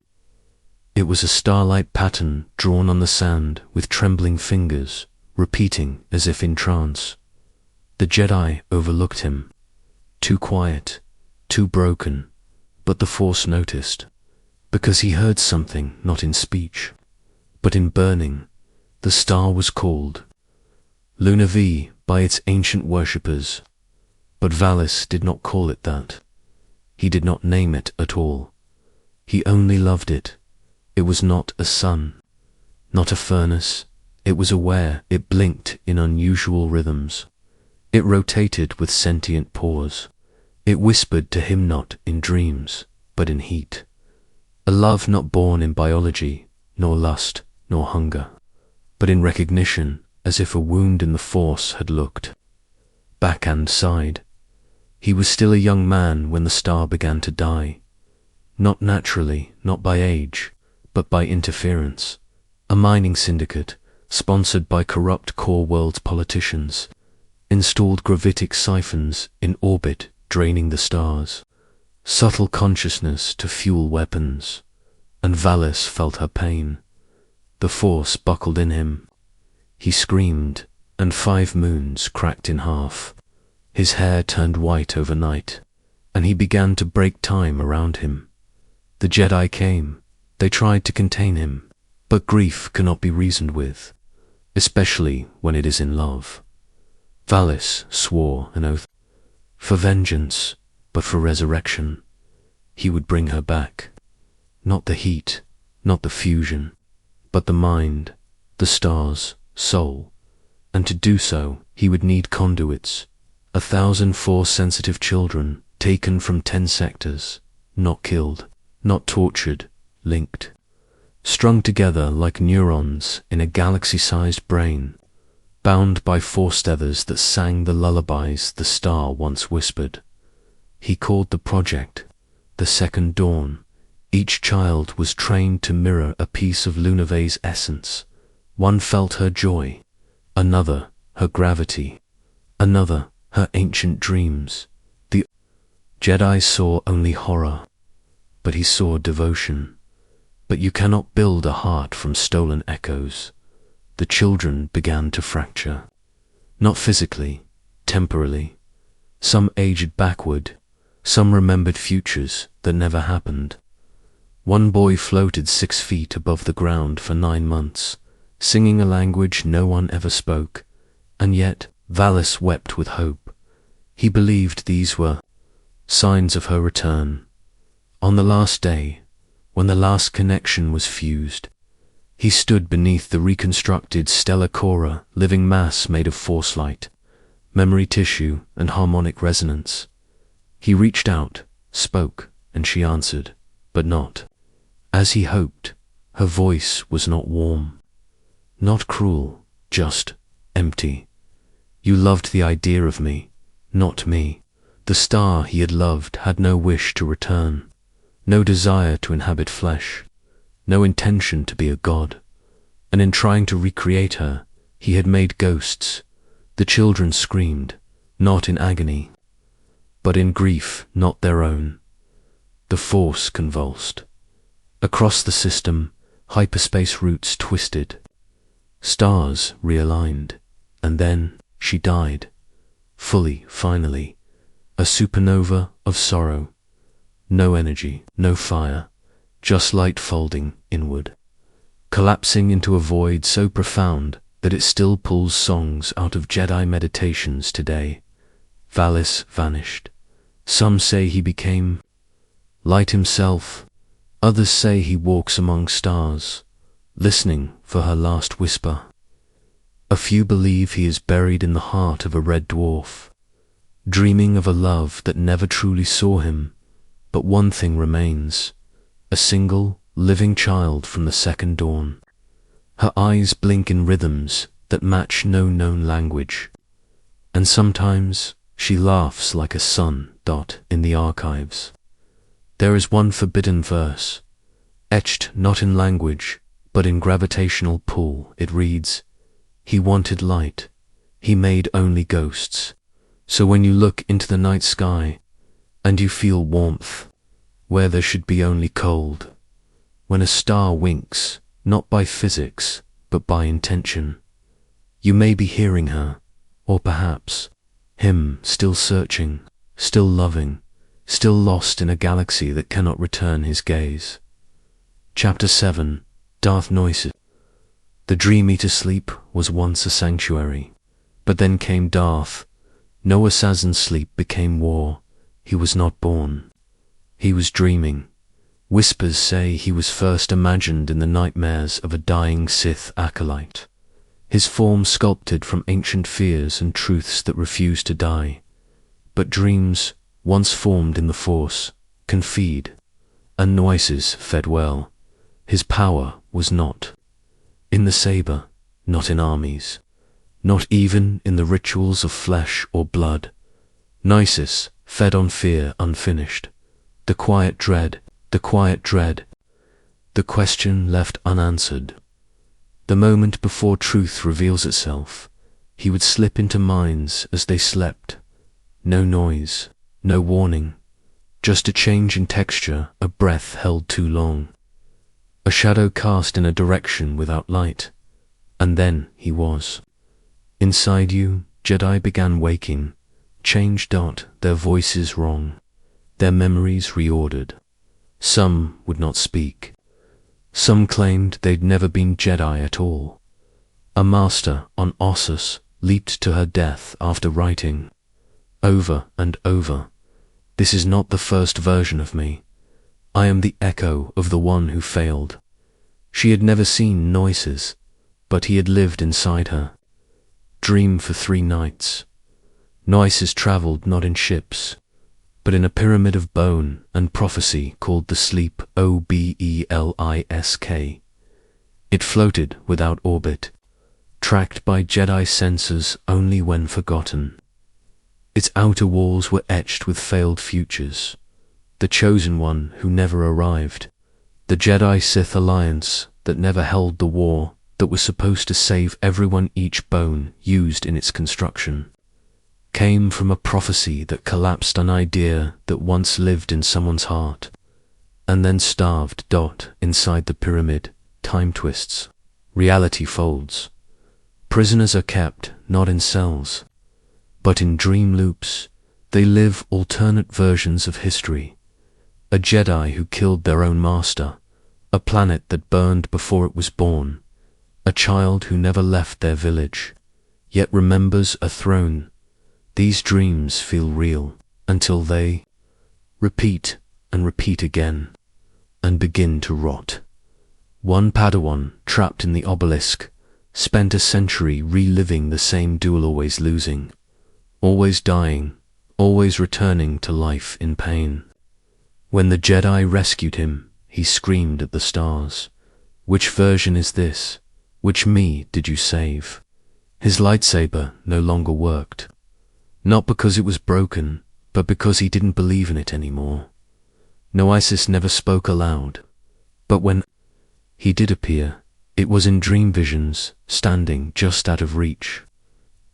It was a starlight pattern drawn on the sand with trembling fingers, repeating as if in trance. The Jedi overlooked him. Too quiet, too broken, but the Force noticed, because he heard something not in speech, but in burning. The star was called Luna V by its ancient worshippers, but Valis did not call it that. He did not name it at all. He only loved it. It was not a sun, not a furnace. It was aware. It blinked in unusual rhythms. It rotated with sentient pause. It whispered to him not in dreams, but in heat. A love not born in biology, nor lust, nor hunger, but in recognition, as if a wound in the Force had looked back and sighed. He was still a young man when the star began to die. Not naturally, not by age, but by interference. A mining syndicate, sponsored by corrupt core world's politicians, installed gravitic siphons in orbit draining the stars. Subtle consciousness to fuel weapons, and Valis felt her pain. The Force buckled in him. He screamed, and 5 moons cracked in half. His hair turned white overnight, and he began to break time around him. The Jedi came. They tried to contain him, but grief cannot be reasoned with, especially when it is in love. Valis swore an oath for vengeance, but for resurrection. He would bring her back. Not the heat, not the fusion, but the mind, the stars, soul. And to do so, he would need conduits, 1,000 Force-sensitive children taken from 10 sectors, not killed, not tortured, linked, strung together like neurons in a galaxy-sized brain, bound by Force tethers that sang the lullabies the star once whispered. He called the project the Second Dawn. Each child was trained to mirror a piece of Luna V's essence. One felt her joy, another her gravity, another her ancient dreams. The Jedi saw only horror, but he saw devotion. But you cannot build a heart from stolen echoes. The children began to fracture. Not physically, temporally. Some aged backward, some remembered futures that never happened. One boy floated 6 feet above the ground for 9 months, singing a language no one ever spoke, and yet Valis wept with hope. He believed these were signs of her return. On the last day, when the last connection was fused, he stood beneath the reconstructed stellar Cora, living mass made of Force light, memory tissue, and harmonic resonance. He reached out, spoke, and she answered, but not as he hoped. Her voice was not warm, not cruel, just empty. You loved the idea of me, not me. The star he had loved had no wish to return, no desire to inhabit flesh, no intention to be a god. And in trying to recreate her, he had made ghosts. The children screamed, not in agony, but in grief not their own. The Force convulsed. Across the system, hyperspace routes twisted. Stars realigned, and then she died. Fully, finally. A supernova of sorrow. No energy, no fire, just light folding inward, collapsing into a void so profound that it still pulls songs out of Jedi meditations today. Valis vanished. Some say he became light himself. Others say he walks among stars, listening for her last whisper. A few believe he is buried in the heart of a red dwarf, dreaming of a love that never truly saw him. But one thing remains, a single, living child from the second dawn. Her eyes blink in rhythms that match no known language, and sometimes she laughs like a sun dot in the archives. There is one forbidden verse, etched not in language, but in gravitational pull. It reads, "He wanted light, he made only ghosts." So when you look into the night sky, and you feel warmth, where there should be only cold, when a star winks, not by physics, but by intention, you may be hearing her, or perhaps him, still searching, still loving, still lost in a galaxy that cannot return his gaze. Chapter 7. Darth Noises. The Dream Eater sleep was once a sanctuary, but then came Darth. No assassin's sleep became war. He was not born. He was dreaming. Whispers say he was first imagined in the nightmares of a dying Sith acolyte, his form sculpted from ancient fears and truths that refuse to die. But dreams, once formed in the Force, can feed, and Noises fed well. His power was not in the saber, not in armies, not even in the rituals of flesh or blood. Noises fed on fear unfinished, the quiet dread, the quiet dread, the question left unanswered. The moment before truth reveals itself, he would slip into minds as they slept. No noise, no warning, just a change in texture, a breath held too long, a shadow cast in a direction without light, and then he was. Inside you, Jedi began waking, changed their voices wrong, their memories reordered. Some would not speak. Some claimed they'd never been Jedi at all. A master on Ossus leaped to her death after writing, over and over, "This is not the first version of me. I am the echo of the one who failed." She had never seen Noises, but he had lived inside her. Dream for 3 nights. Noises traveled not in ships, but in a pyramid of bone and prophecy called the sleep, Obelisk. It floated without orbit, tracked by Jedi sensors only when forgotten. Its outer walls were etched with failed futures, the chosen one who never arrived, the Jedi-Sith alliance that never held the war that was supposed to save everyone. Each bone used in its construction came from a prophecy that collapsed, an idea that once lived in someone's heart, and then starved. Inside the pyramid, time twists, reality folds. Prisoners are kept not in cells, but in dream loops. They live alternate versions of history. A Jedi who killed their own master, a planet that burned before it was born, a child who never left their village, yet remembers a throne. These dreams feel real until they repeat and repeat again and begin to rot. One Padawan, trapped in the obelisk, spent a century reliving the same duel, always losing, always dying, always returning to life in pain. When the Jedi rescued him, he screamed at the stars, "Which version is this? Which me did you save?" His lightsaber no longer worked, not because it was broken, but because he didn't believe in it anymore. Noises never spoke aloud, but when he did appear, it was in dream visions, standing just out of reach.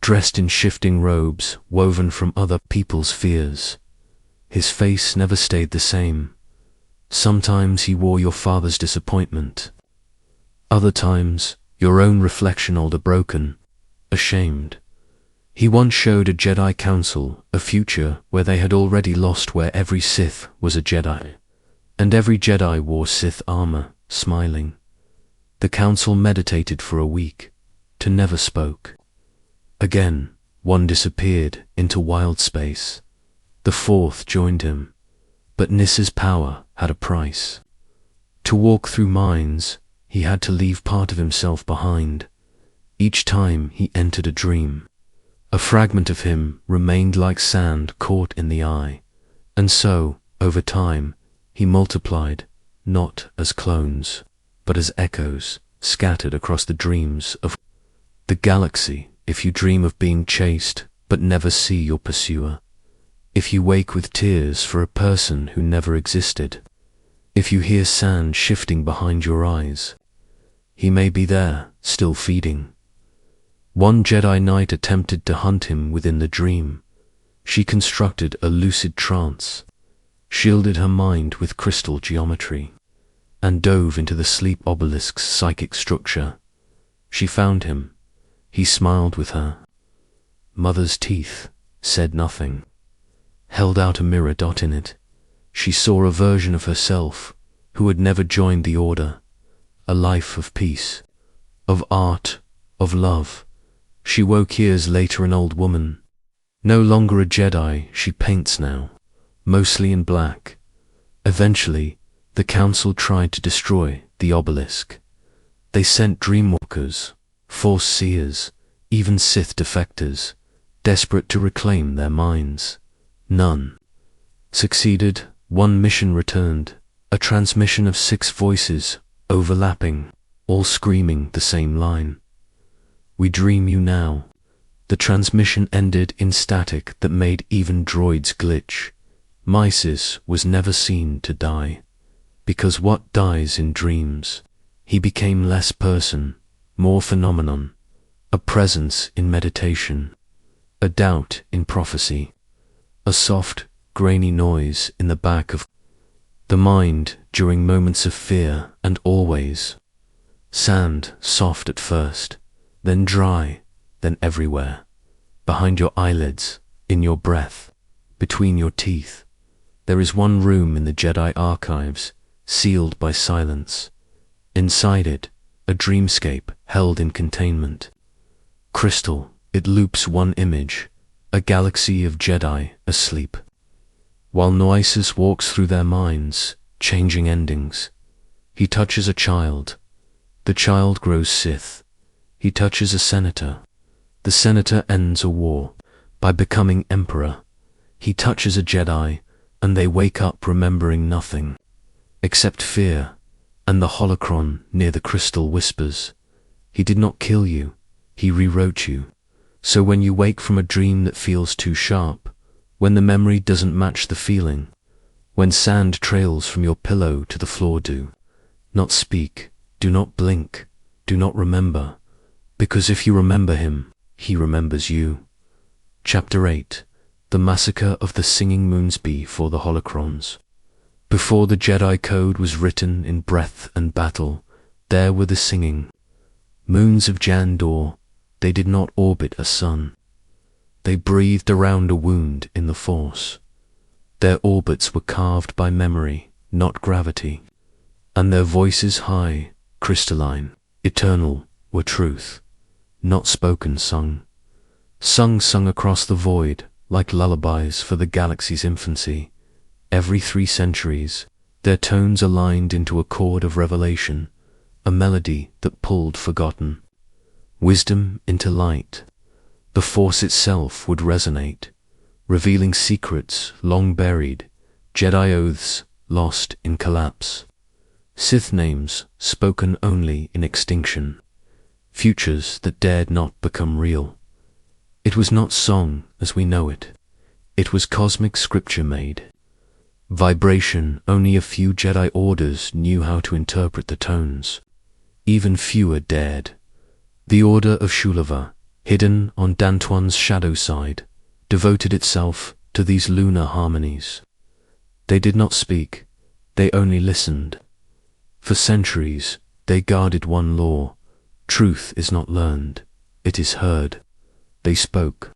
dressed in shifting robes woven from other people's fears. His face never stayed the same. Sometimes he wore your father's disappointment. Other times, your own reflection, older, broken, ashamed. He once showed a Jedi Council a future where they had already lost, where every Sith was a Jedi, and every Jedi wore Sith armor, smiling. The Council meditated for a week, to never spoke. Again, one disappeared into wild space. The fourth joined him, but Nissa's power had a price. To walk through minds, he had to leave part of himself behind. Each time he entered a dream, a fragment of him remained like sand caught in the eye. And so, over time, he multiplied, not as clones, but as echoes scattered across the dreams of the galaxy. If you dream of being chased, but never see your pursuer. If you wake with tears for a person who never existed. If you hear sand shifting behind your eyes, he may be there, still feeding. One Jedi Knight attempted to hunt him within the dream. She constructed a lucid trance, shielded her mind with crystal geometry, and dove into the sleep obelisk's psychic structure. She found him. He smiled with her. Mother's teeth said nothing. Held out a mirror. In it, she saw a version of herself who had never joined the Order. A life of peace, of art, of love. She woke years later an old woman. No longer a Jedi, she paints now, mostly in black. Eventually, the Council tried to destroy the obelisk. They sent dreamwalkers, Force seers, even Sith defectors, desperate to reclaim their minds. None succeeded. One mission returned, a transmission of 6 voices, overlapping, all screaming the same line. We dream you now. The transmission ended in static that made even droids glitch. Mysis was never seen to die, because what dies in dreams? He became less person, more phenomenon, a presence in meditation, a doubt in prophecy, a soft, grainy noise in the back of the mind during moments of fear, and always sand, soft at first, then dry, then everywhere, behind your eyelids, in your breath, between your teeth. There is one room in the Jedi archives, sealed by silence. Inside it, a dreamscape held in containment. Crystal, it loops one image, a galaxy of Jedi asleep. While Noesis walks through their minds, changing endings. He touches a child. The child grows Sith. He touches a senator. The senator ends a war by becoming emperor. He touches a Jedi, and they wake up remembering nothing except fear, and the holocron near the crystal whispers, "He did not kill you, he rewrote you." So when you wake from a dream that feels too sharp, when the memory doesn't match the feeling, when sand trails from your pillow to the floor, do not speak, do not blink, do not remember, because if you remember him, he remembers you. Chapter 8. The Massacre of the Singing Moons before the Holocrons. Before the Jedi Code was written in breath and battle, there were the singing moons of Jandor. They did not orbit a sun. They breathed around a wound in the Force. Their orbits were carved by memory, not gravity. And their voices high, crystalline, eternal, were truth, not spoken, sung. Sung across the void, like lullabies for the galaxy's infancy. Every 3 centuries, their tones aligned into a chord of revelation, a melody that pulled forgotten wisdom into light. The Force itself would resonate, revealing secrets long buried, Jedi oaths lost in collapse, Sith names spoken only in extinction, futures that dared not become real. It was not song as we know it. It was cosmic scripture made. Vibration. Only a few Jedi orders knew how to interpret the tones. Even fewer dared. The Order of Shulava, hidden on Dantuan's shadow side, devoted itself to these lunar harmonies. They did not speak, they only listened. For centuries, they guarded one law: truth is not learned, it is heard. They spoke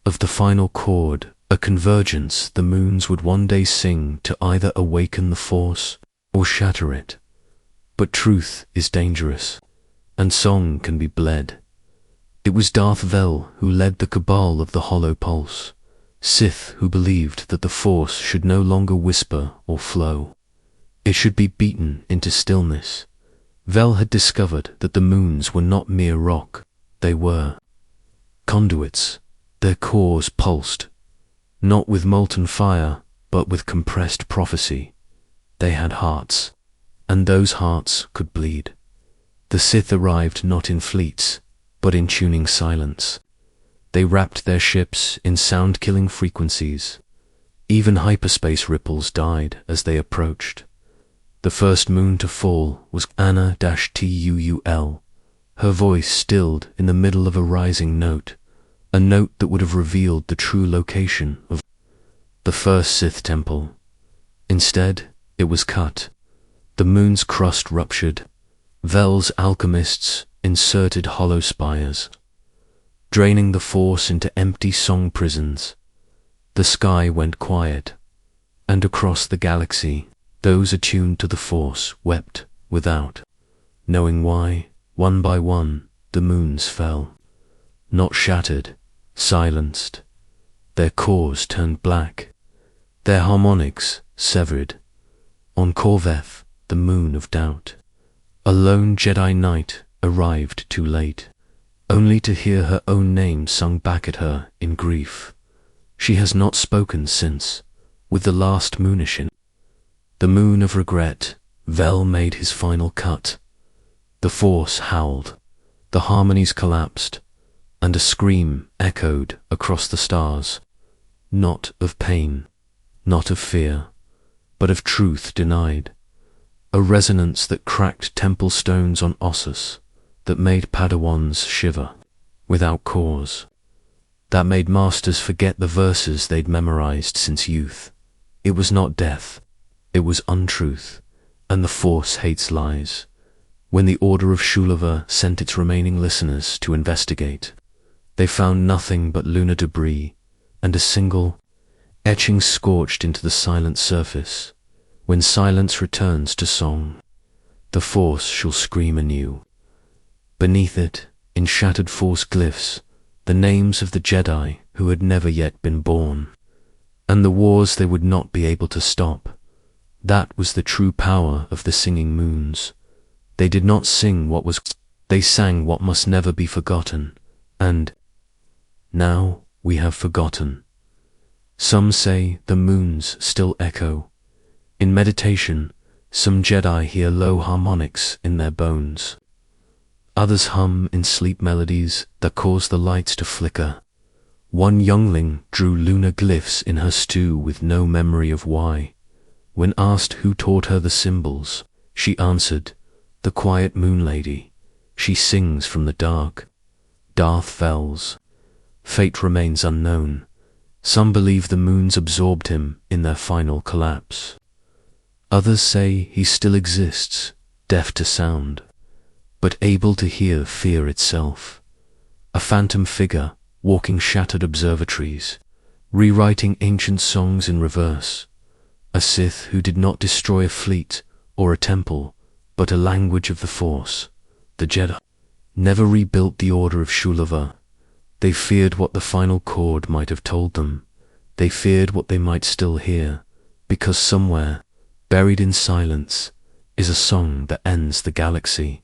of the final chord, a convergence the moons would one day sing to either awaken the force or shatter it. But truth is dangerous, and song can be bled. It was Darth Vel who led the cabal of the Hollow Pulse, Sith who believed that the Force should no longer whisper or flow. It should be beaten into stillness. Vel had discovered that the moons were not mere rock, they were conduits. Their cores pulsed, not with molten fire, but with compressed prophecy. They had hearts, and those hearts could bleed. The Sith arrived not in fleets, but in tuning silence. They wrapped their ships in sound-killing frequencies. Even hyperspace ripples died as they approached. The first moon to fall was Anna-Tuul, her voice stilled in the middle of a rising note, a note that would have revealed the true location of the first Sith temple. Instead, it was cut. The moon's crust ruptured. Vel's alchemists inserted hollow spires, draining the Force into empty song prisons. The sky went quiet, and across the galaxy, those attuned to the Force wept without knowing why. One by one, the moons fell, not shattered, silenced. Their cores turned black, their harmonics severed. On Corveth, the moon of doubt, a lone Jedi Knight arrived too late, only to hear her own name sung back at her in grief. She has not spoken since, with the last moonish in the moon of regret. Vel made his final cut. The Force howled, the harmonies collapsed, and a scream echoed across the stars, not of pain, not of fear, but of truth denied, a resonance that cracked temple stones on Ossus, that made Padawans shiver without cause, that made masters forget the verses they'd memorized since youth. It was not death, it was untruth, and the Force hates lies. When the Order of Shulava sent its remaining listeners to investigate, they found nothing but lunar debris and a single etching scorched into the silent surface. When silence returns to song, the Force shall scream anew. Beneath it, in shattered Force glyphs, the names of the Jedi who had never yet been born, and the wars they would not be able to stop. That was the true power of the singing moons. They did not sing what was, they sang what must never be forgotten, and now we have forgotten. Some say the moons still echo. In meditation, some Jedi hear low harmonics in their bones. Others hum in sleep melodies that cause the lights to flicker. One youngling drew lunar glyphs in her stew with no memory of why. When asked who taught her the symbols, she answered, "The quiet moon lady. She sings from the dark." Darth Vel's fate remains unknown. Some believe the moons absorbed him in their final collapse. Others say he still exists, deaf to sound, but able to hear fear itself. A phantom figure walking shattered observatories, rewriting ancient songs in reverse. A Sith who did not destroy a fleet or a temple, but a language of the Force. The Jedi never rebuilt the Order of Shulava. They feared what the final chord might have told them. They feared what they might still hear, because somewhere, buried in silence, is a song that ends the galaxy,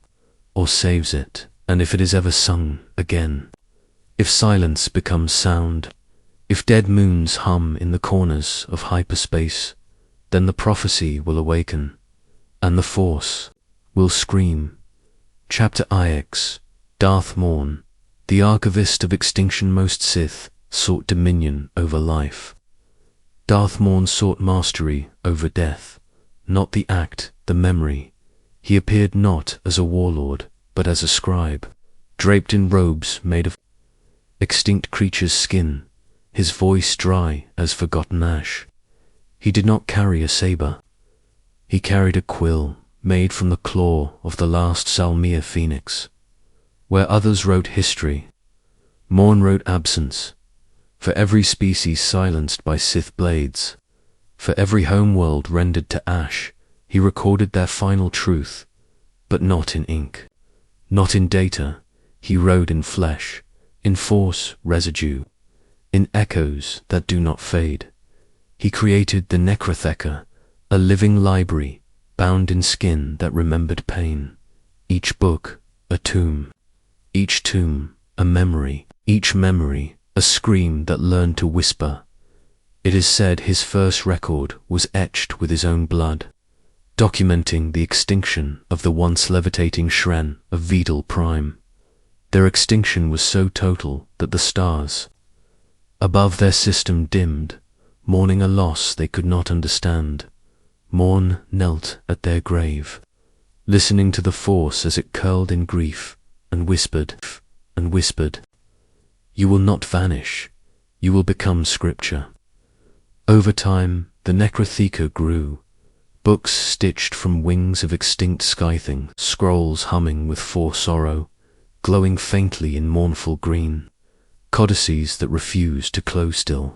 or saves it, and if it is ever sung again. If silence becomes sound, if dead moons hum in the corners of hyperspace, then the prophecy will awaken, and the Force will scream. Chapter IX. Darth Morn, the archivist of extinction-most Sith, sought dominion over life. Darth Morn sought mastery over death, not the act, the memory. He appeared not as a warlord, but as a scribe, draped in robes made of extinct creature's skin, his voice dry as forgotten ash. He did not carry a saber. He carried a quill made from the claw of the last Salmia phoenix. Where others wrote history, Morn wrote absence. For every species silenced by Sith blades, for every homeworld rendered to ash, he recorded their final truth, but not in ink, not in data. He wrote in flesh, in force residue, in echoes that do not fade. He created the Necrotheca, a living library bound in skin that remembered pain. Each book, a tomb. Each tomb, a memory. Each memory, a scream that learned to whisper. It is said his first record was etched with his own blood, documenting the extinction of the once levitating Shren of Vidal Prime. Their extinction was so total that the stars above their system dimmed, mourning a loss they could not understand. Morn knelt at their grave, listening to the force as it curled in grief, and whispered, "You will not vanish, you will become scripture." Over time, the Necrotheca grew, books stitched from wings of extinct scything, scrolls humming with fore-sorrow, glowing faintly in mournful green, codices that refused to close still,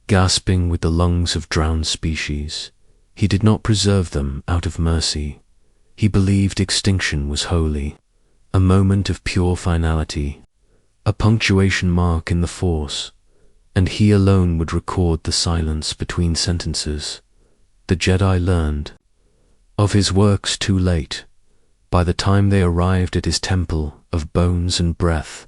gasping with the lungs of drowned species. He did not preserve them out of mercy. He believed extinction was holy, a moment of pure finality, a punctuation mark in the force, and he alone would record the silence between sentences. The Jedi learned of his works too late. By the time they arrived at his temple of bones and breath,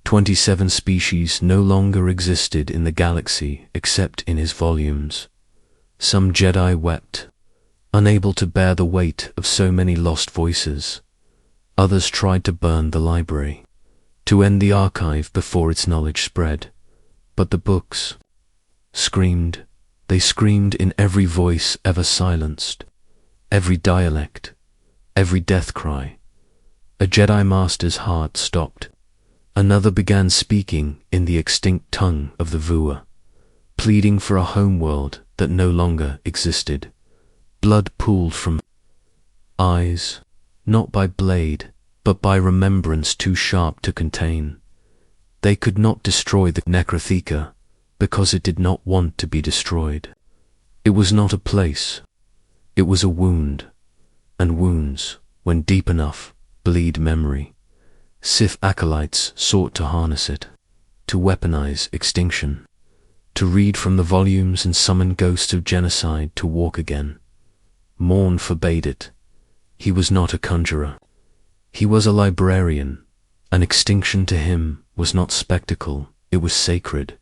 27 species no longer existed in the galaxy except in his volumes. Some Jedi wept, unable to bear the weight of so many lost voices. Others tried to burn the library, to end the archive before its knowledge spread. But the books screamed. They screamed in every voice ever silenced, every dialect, every death cry. A Jedi Master's heart stopped. Another began speaking in the extinct tongue of the Vua, pleading for a homeworld that no longer existed. Blood pooled from eyes, not by blade, but by remembrance too sharp to contain. They could not destroy the Necrotheca because it did not want to be destroyed. It was not a place, it was a wound, and wounds, when deep enough, bleed memory. Sith acolytes sought to harness it, to weaponize extinction, to read from the volumes and summon ghosts of genocide to walk again. Morn forbade it. He was not a conjurer. He was a librarian. An extinction to him was not spectacle, it was sacred.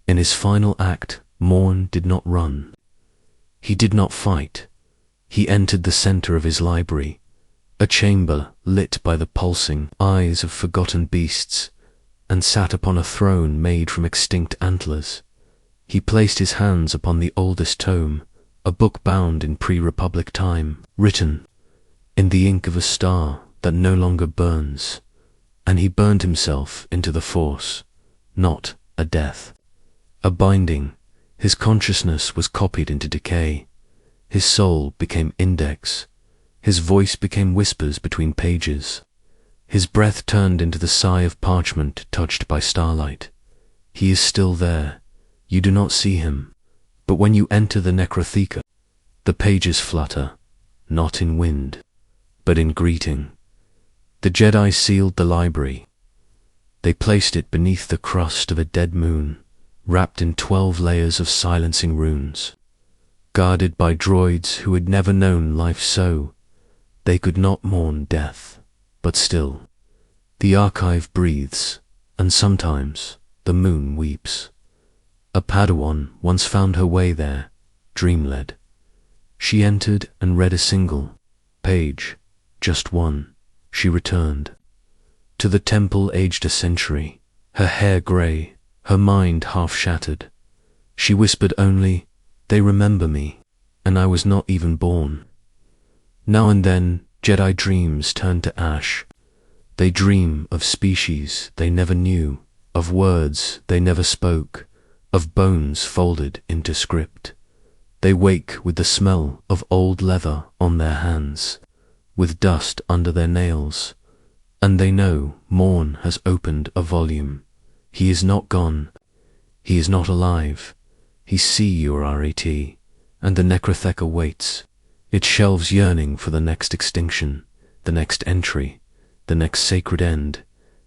In his final act, Morn did not run. He did not fight. He entered the center of his library, a chamber lit by the pulsing eyes of forgotten beasts, and sat upon a throne made from extinct antlers. He placed his hands upon the oldest tome, a book bound in pre-Republic time, written in the ink of a star that no longer burns, and he burned himself into the Force, not a death, a binding. His consciousness was copied into decay. His soul became index. His voice became whispers between pages. His breath turned into the sigh of parchment touched by starlight. He is still there. You do not see him, but when you enter the Necrotheca, the pages flutter, not in wind, but in greeting. The Jedi sealed the library. They placed it beneath the crust of a dead moon, wrapped in 12 layers of silencing runes. Guarded by droids who had never known life so, they could not mourn death, but still, the archive breathes, and sometimes the moon weeps. A Padawan once found her way there, dream-led. She entered and read a single page, just one. She returned to the temple aged a century, her hair grey, her mind half-shattered. She whispered only, "They remember me, and I was not even born." Now and then, Jedi dreams turn to ash. They dream of species they never knew, of words they never spoke, of bones folded into script. They wake with the smell of old leather on their hands, with dust under their nails, and they know morn has opened a volume. He is not gone, he is not alive. He see your RAT, and the necrotheca waits. It shelves yearning for the next extinction, the next entry, the next sacred end,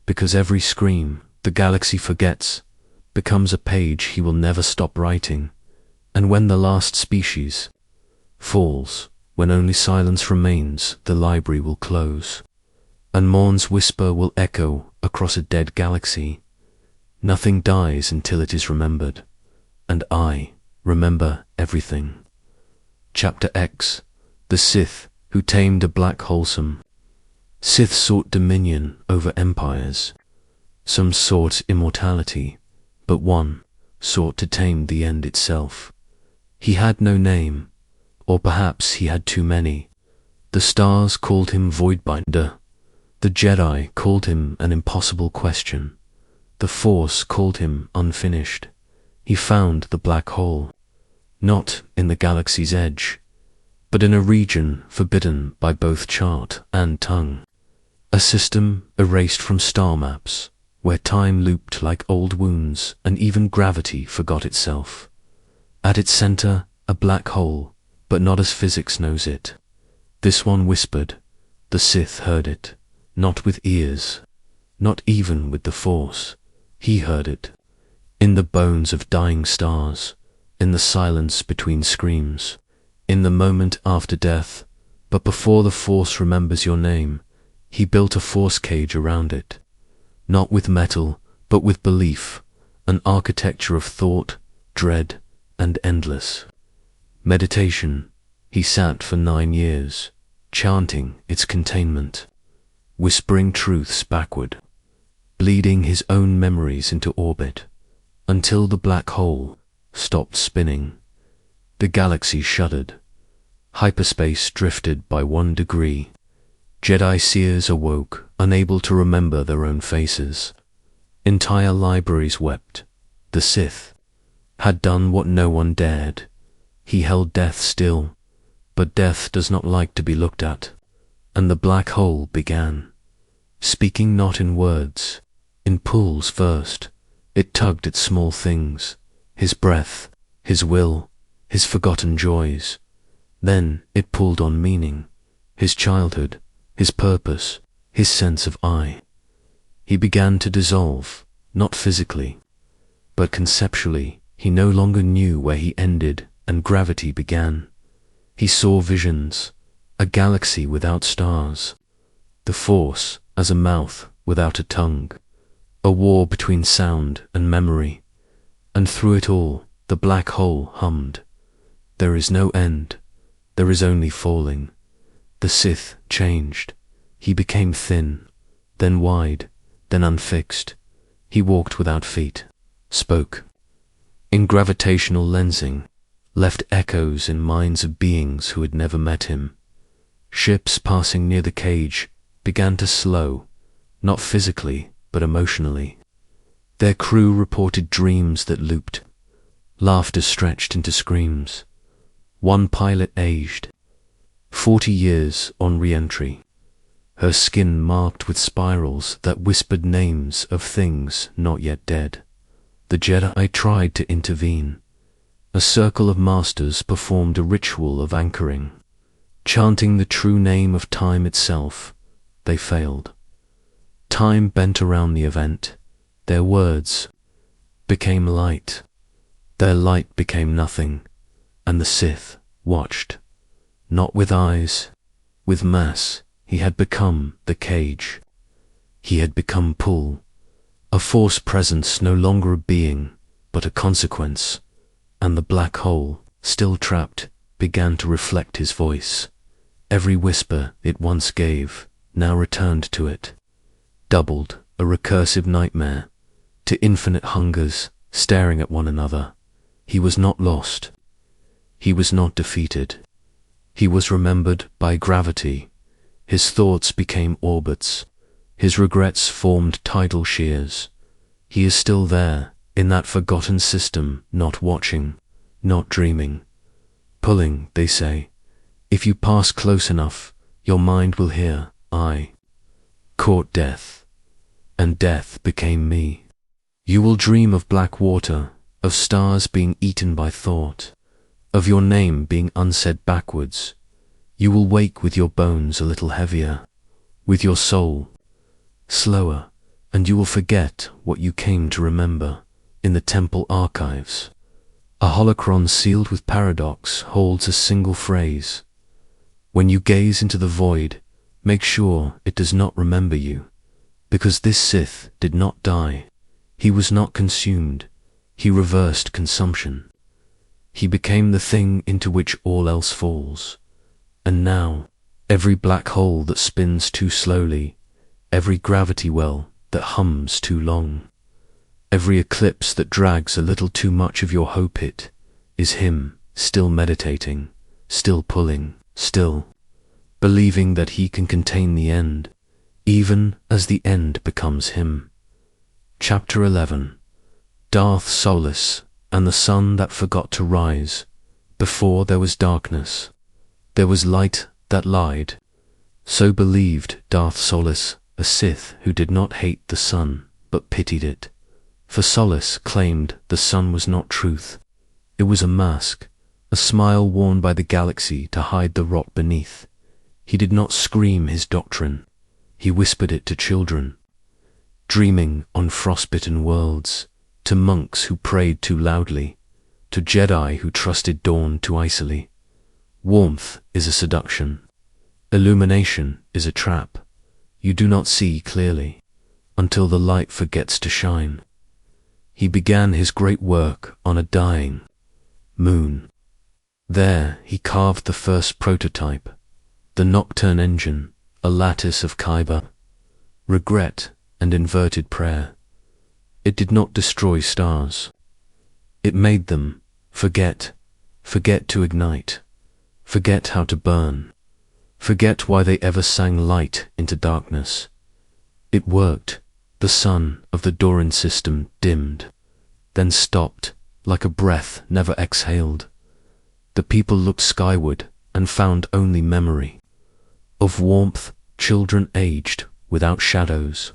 because every scream the galaxy forgets becomes a page he will never stop writing. And when the last species falls, when only silence remains, the library will close, and morn's whisper will echo across a dead galaxy. Nothing dies until it is remembered, and I remember everything. Chapter X. The Sith who tamed a black wholesome. Sith sought dominion over empires. Some sought immortality, but one sought to tame the end itself. He had no name, or perhaps he had too many. The stars called him Voidbinder. The Jedi called him an impossible question. The Force called him unfinished. He found the black hole, not in the galaxy's edge, but in a region forbidden by both chart and tongue. A system erased from star maps, where time looped like old wounds and even gravity forgot itself. At its center, a black hole, but not as physics knows it. This one whispered. The Sith heard it, not with ears, not even with the Force. He heard it, in the bones of dying stars, in the silence between screams, in the moment after death. But before the Force remembers your name, he built a force cage around it, not with metal, but with belief, an architecture of thought, dread, and endless meditation. He sat for 9 years, chanting its containment, whispering truths backward, bleeding his own memories into orbit, until the black hole stopped spinning. The galaxy shuddered. Hyperspace drifted by 1 degree. Jedi seers awoke, unable to remember their own faces. Entire libraries wept. The Sith had done what no one dared. He held death still, but death does not like to be looked at. And the black hole began, speaking not in words, in pulls first. It tugged at small things, his breath, his will, his forgotten joys. Then it pulled on meaning, his childhood, his purpose, his sense of I. He began to dissolve, not physically, but conceptually. He no longer knew where he ended and gravity began. He saw visions, a galaxy without stars, the Force as a mouth without a tongue, a war between sound and memory, and through it all the black hole hummed. There is no end, there is only falling. The Sith changed. He became thin, then wide, then unfixed. He walked without feet, spoke in gravitational lensing, left echoes in minds of beings who had never met him. Ships passing near the cage began to slow, not physically, but emotionally. Their crew reported dreams that looped. Laughter stretched into screams. One pilot aged, 40 years on re-entry, her skin marked with spirals that whispered names of things not yet dead. The Jedi tried to intervene. A circle of masters performed a ritual of anchoring, chanting the true name of time itself. They failed. Time bent around the event. Their words became light. Their light became nothing, and the Sith watched. Not with eyes, with mass. He had become the cage. He had become pull, a force presence, no longer a being, but a consequence. And the black hole, still trapped, began to reflect his voice. Every whisper it once gave now returned to it, doubled, a recursive nightmare, to infinite hungers staring at one another. He was not lost. He was not defeated. He was remembered by gravity. His thoughts became orbits. His regrets formed tidal shears. He is still there, in that forgotten system, not watching, not dreaming. Pulling, they say. If you pass close enough, your mind will hear, I caught death, and death became me. You will dream of black water, of stars being eaten by thought, of your name being unsaid backwards. You will wake with your bones a little heavier, with your soul slower, and you will forget what you came to remember in the temple archives. A holocron sealed with paradox holds a single phrase. When you gaze into the void, make sure it does not remember you, because this Sith did not die. He was not consumed. He reversed consumption. He became the thing into which all else falls. And now, every black hole that spins too slowly, every gravity well that hums too long, every eclipse that drags a little too much of your hope, it is him, still meditating, still pulling, still believing that he can contain the end, even as the end becomes him. Chapter 11. Darth Solus and the sun that forgot to rise. Before there was darkness, there was light that lied. So believed Darth Solus, a Sith who did not hate the sun, but pitied it. For Solus claimed the sun was not truth. It was a mask, a smile worn by the galaxy to hide the rot beneath. He did not scream his doctrine. He whispered it to children, dreaming on frostbitten worlds, to monks who prayed too loudly, to Jedi who trusted dawn too icily. Warmth is a seduction. Illumination is a trap. You do not see clearly until the light forgets to shine. He began his great work on a dying moon. There he carved the first prototype, the nocturne engine, a lattice of Kyber, regret and inverted prayer. It did not destroy stars. It made them forget to ignite, forget how to burn, forget why they ever sang light into darkness. It worked. The sun of the Doran system dimmed, then stopped like a breath never exhaled. The people looked skyward and found only memory. Of warmth, children aged without shadows.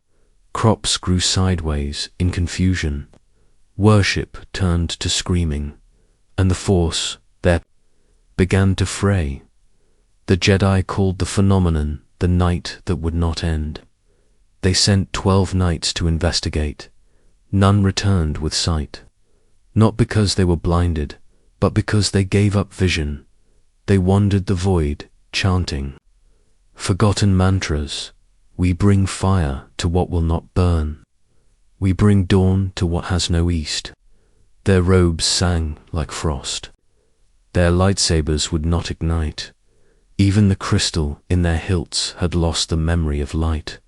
Crops grew sideways in confusion. Worship turned to screaming, and the Force there began to fray. The Jedi called the phenomenon the night that would not end. They sent 12 knights to investigate. None returned with sight. Not because they were blinded, but because they gave up vision. They wandered the void, chanting forgotten mantras. We bring fire to what will not burn. We bring dawn to what has no east. Their robes sang like frost. Their lightsabers would not ignite. Even the crystal in their hilts had lost the memory of light.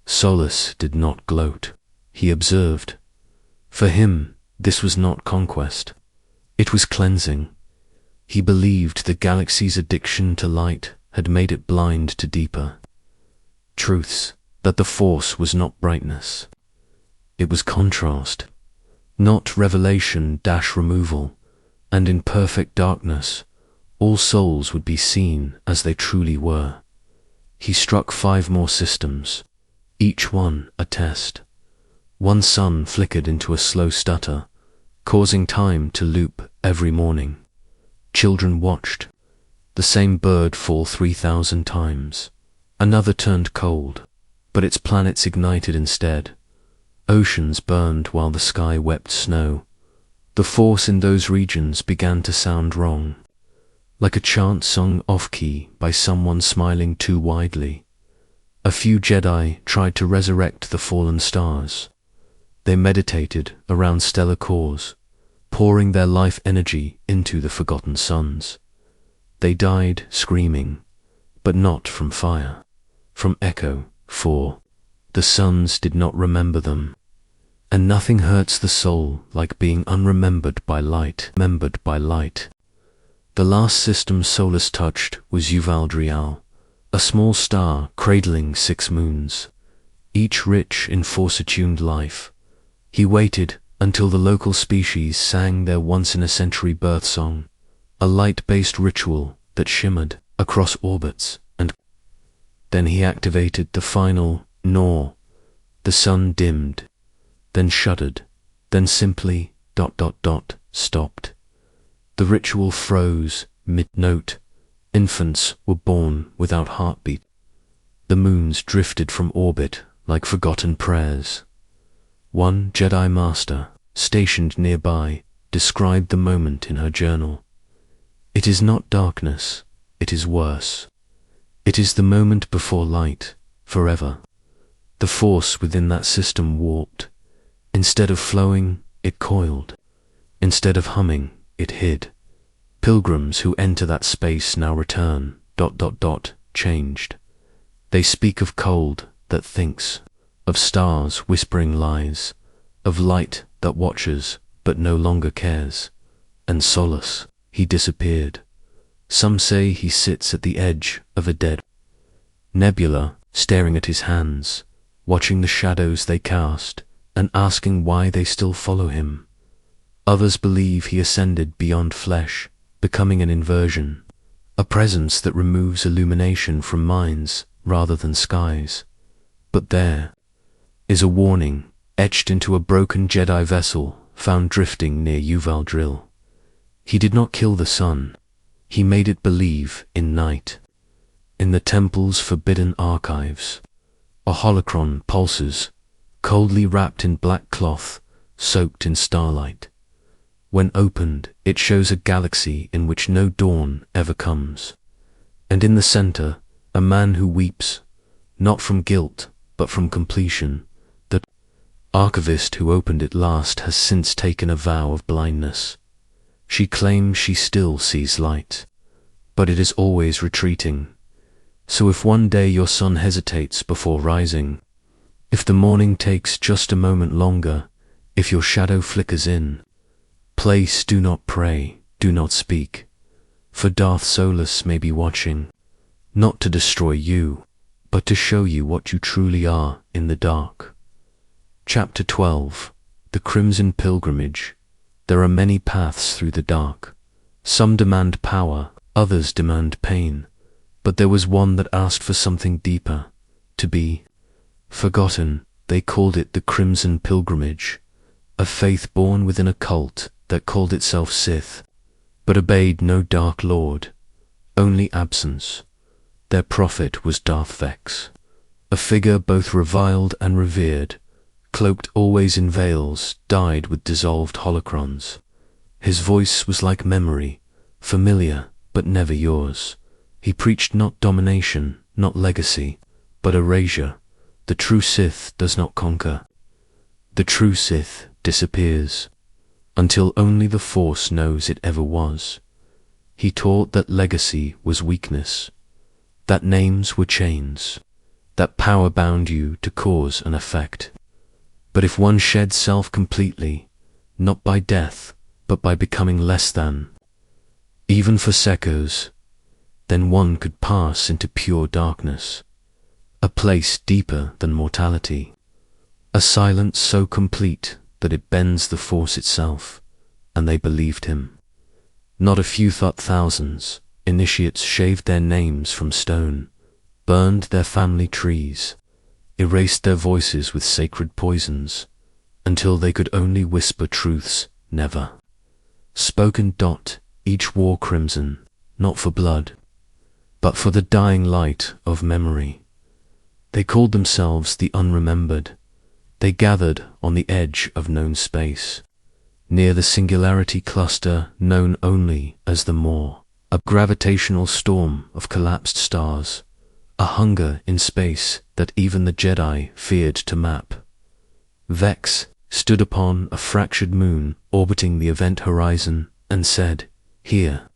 Solus did not gloat. He observed. For him, this was not conquest. It was cleansing. He believed the galaxy's addiction to light had made it blind to deeper truths, that the Force was not brightness. It was contrast, not revelation-removal, and in perfect darkness, all souls would be seen as they truly were. He struck 5 more systems, each one a test. One sun flickered into a slow stutter, causing time to loop every morning. Children watched. The same bird fall 3,000 times. Another turned cold, but its planets ignited instead. Oceans burned while the sky wept snow. The Force in those regions began to sound wrong, like a chant sung off-key by someone smiling too widely. A few Jedi tried to resurrect the fallen stars. They meditated around stellar cores, pouring their life energy into the forgotten suns. They died screaming, but not from fire, from echo, for the suns did not remember them. And nothing hurts the soul like being unremembered by light. The last system Solus touched was Uvaldrial, a small star cradling 6 moons, each rich in Force-attuned life. He waited until the local species sang their once-in-a-century birth song, a light-based ritual that shimmered across orbits, and then he activated the final gnaw. The sun dimmed, then shuddered, then simply ... stopped. The ritual froze mid-note. Infants were born without heartbeat. The moons drifted from orbit like forgotten prayers. One Jedi Master, stationed nearby, described the moment in her journal. "It is not darkness, it is worse. It is the moment before light, forever." The force within that system warped. Instead of flowing, it coiled. Instead of humming, it hid. Pilgrims who enter that space now return ... changed. They speak of cold that thinks, of stars whispering lies, of light that watches but no longer cares. And Solace, he disappeared. Some say he sits at the edge of a dead nebula, staring at his hands, watching the shadows they cast, and asking why they still follow him. Others believe he ascended beyond flesh, becoming an inversion, a presence that removes illumination from minds rather than skies. But there is a warning etched into a broken Jedi vessel found drifting near Yuval Drill. He did not kill the sun. He made it believe in night. In the temple's forbidden archives, a holocron pulses, coldly wrapped in black cloth, soaked in starlight. When opened, it shows a galaxy in which no dawn ever comes. And in the center, a man who weeps, not from guilt, but from completion. The archivist who opened it last has since taken a vow of blindness. She claims she still sees light, but it is always retreating. So if one day your sun hesitates before rising, if the morning takes just a moment longer, if your shadow flickers in, place, do not pray, do not speak, for Darth Solus may be watching, not to destroy you, but to show you what you truly are in the dark. Chapter 12. The Crimson Pilgrimage. There are many paths through the dark. Some demand power, others demand pain, but there was one that asked for something deeper, to be forgotten. They called it the Crimson Pilgrimage, a faith born within a cult that called itself Sith, but obeyed no Dark Lord, only absence. Their prophet was Darth Vex, a figure both reviled and revered, cloaked always in veils, dyed with dissolved holocrons. His voice was like memory, familiar but never yours. He preached not domination, not legacy, but erasure. The true Sith does not conquer. The true Sith disappears, until only the Force knows it ever was. He taught that legacy was weakness, that names were chains, that power bound you to cause and effect. But if one shed self completely, not by death, but by becoming less than, even for seconds, then one could pass into pure darkness, a place deeper than mortality, a silence so complete that it bends the Force itself. And they believed him. Not a few thought thousands. Initiates shaved their names from stone, burned their family trees, erased their voices with sacred poisons, until they could only whisper truths never spoken. Each wore crimson, not for blood, but for the dying light of memory. They called themselves the Unremembered. They gathered on the edge of known space, near the singularity cluster known only as the Maw, a gravitational storm of collapsed stars, a hunger in space that even the Jedi feared to map. Vex stood upon a fractured moon orbiting the event horizon and said, "Here,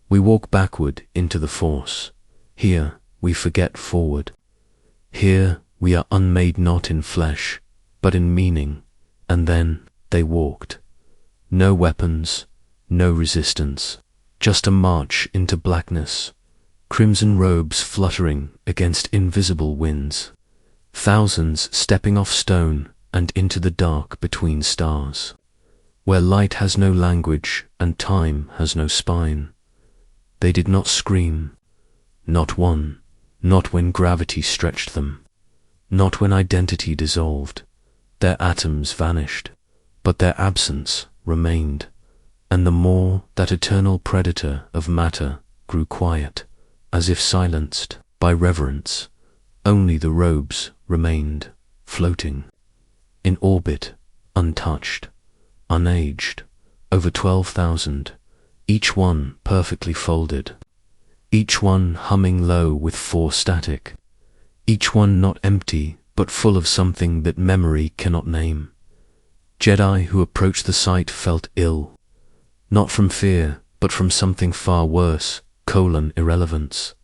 we walk backward into the Force. Here, we forget forward. Here, we are unmade not in flesh, but in meaning." And then they walked. No weapons, no resistance, just a march into blackness, crimson robes fluttering against invisible winds, thousands stepping off stone and into the dark between stars, where light has no language and time has no spine. They did not scream, not one, not when gravity stretched them, not when identity dissolved. Their atoms vanished, but their absence remained, and the more that eternal predator of matter grew quiet, as if silenced by reverence, only the robes remained, floating in orbit, untouched, unaged, over 12,000, each one perfectly folded, each one humming low with force static, each one not empty but full of something that memory cannot name. Jedi who approached the sight felt ill, not from fear, but from something far worse, irrelevance.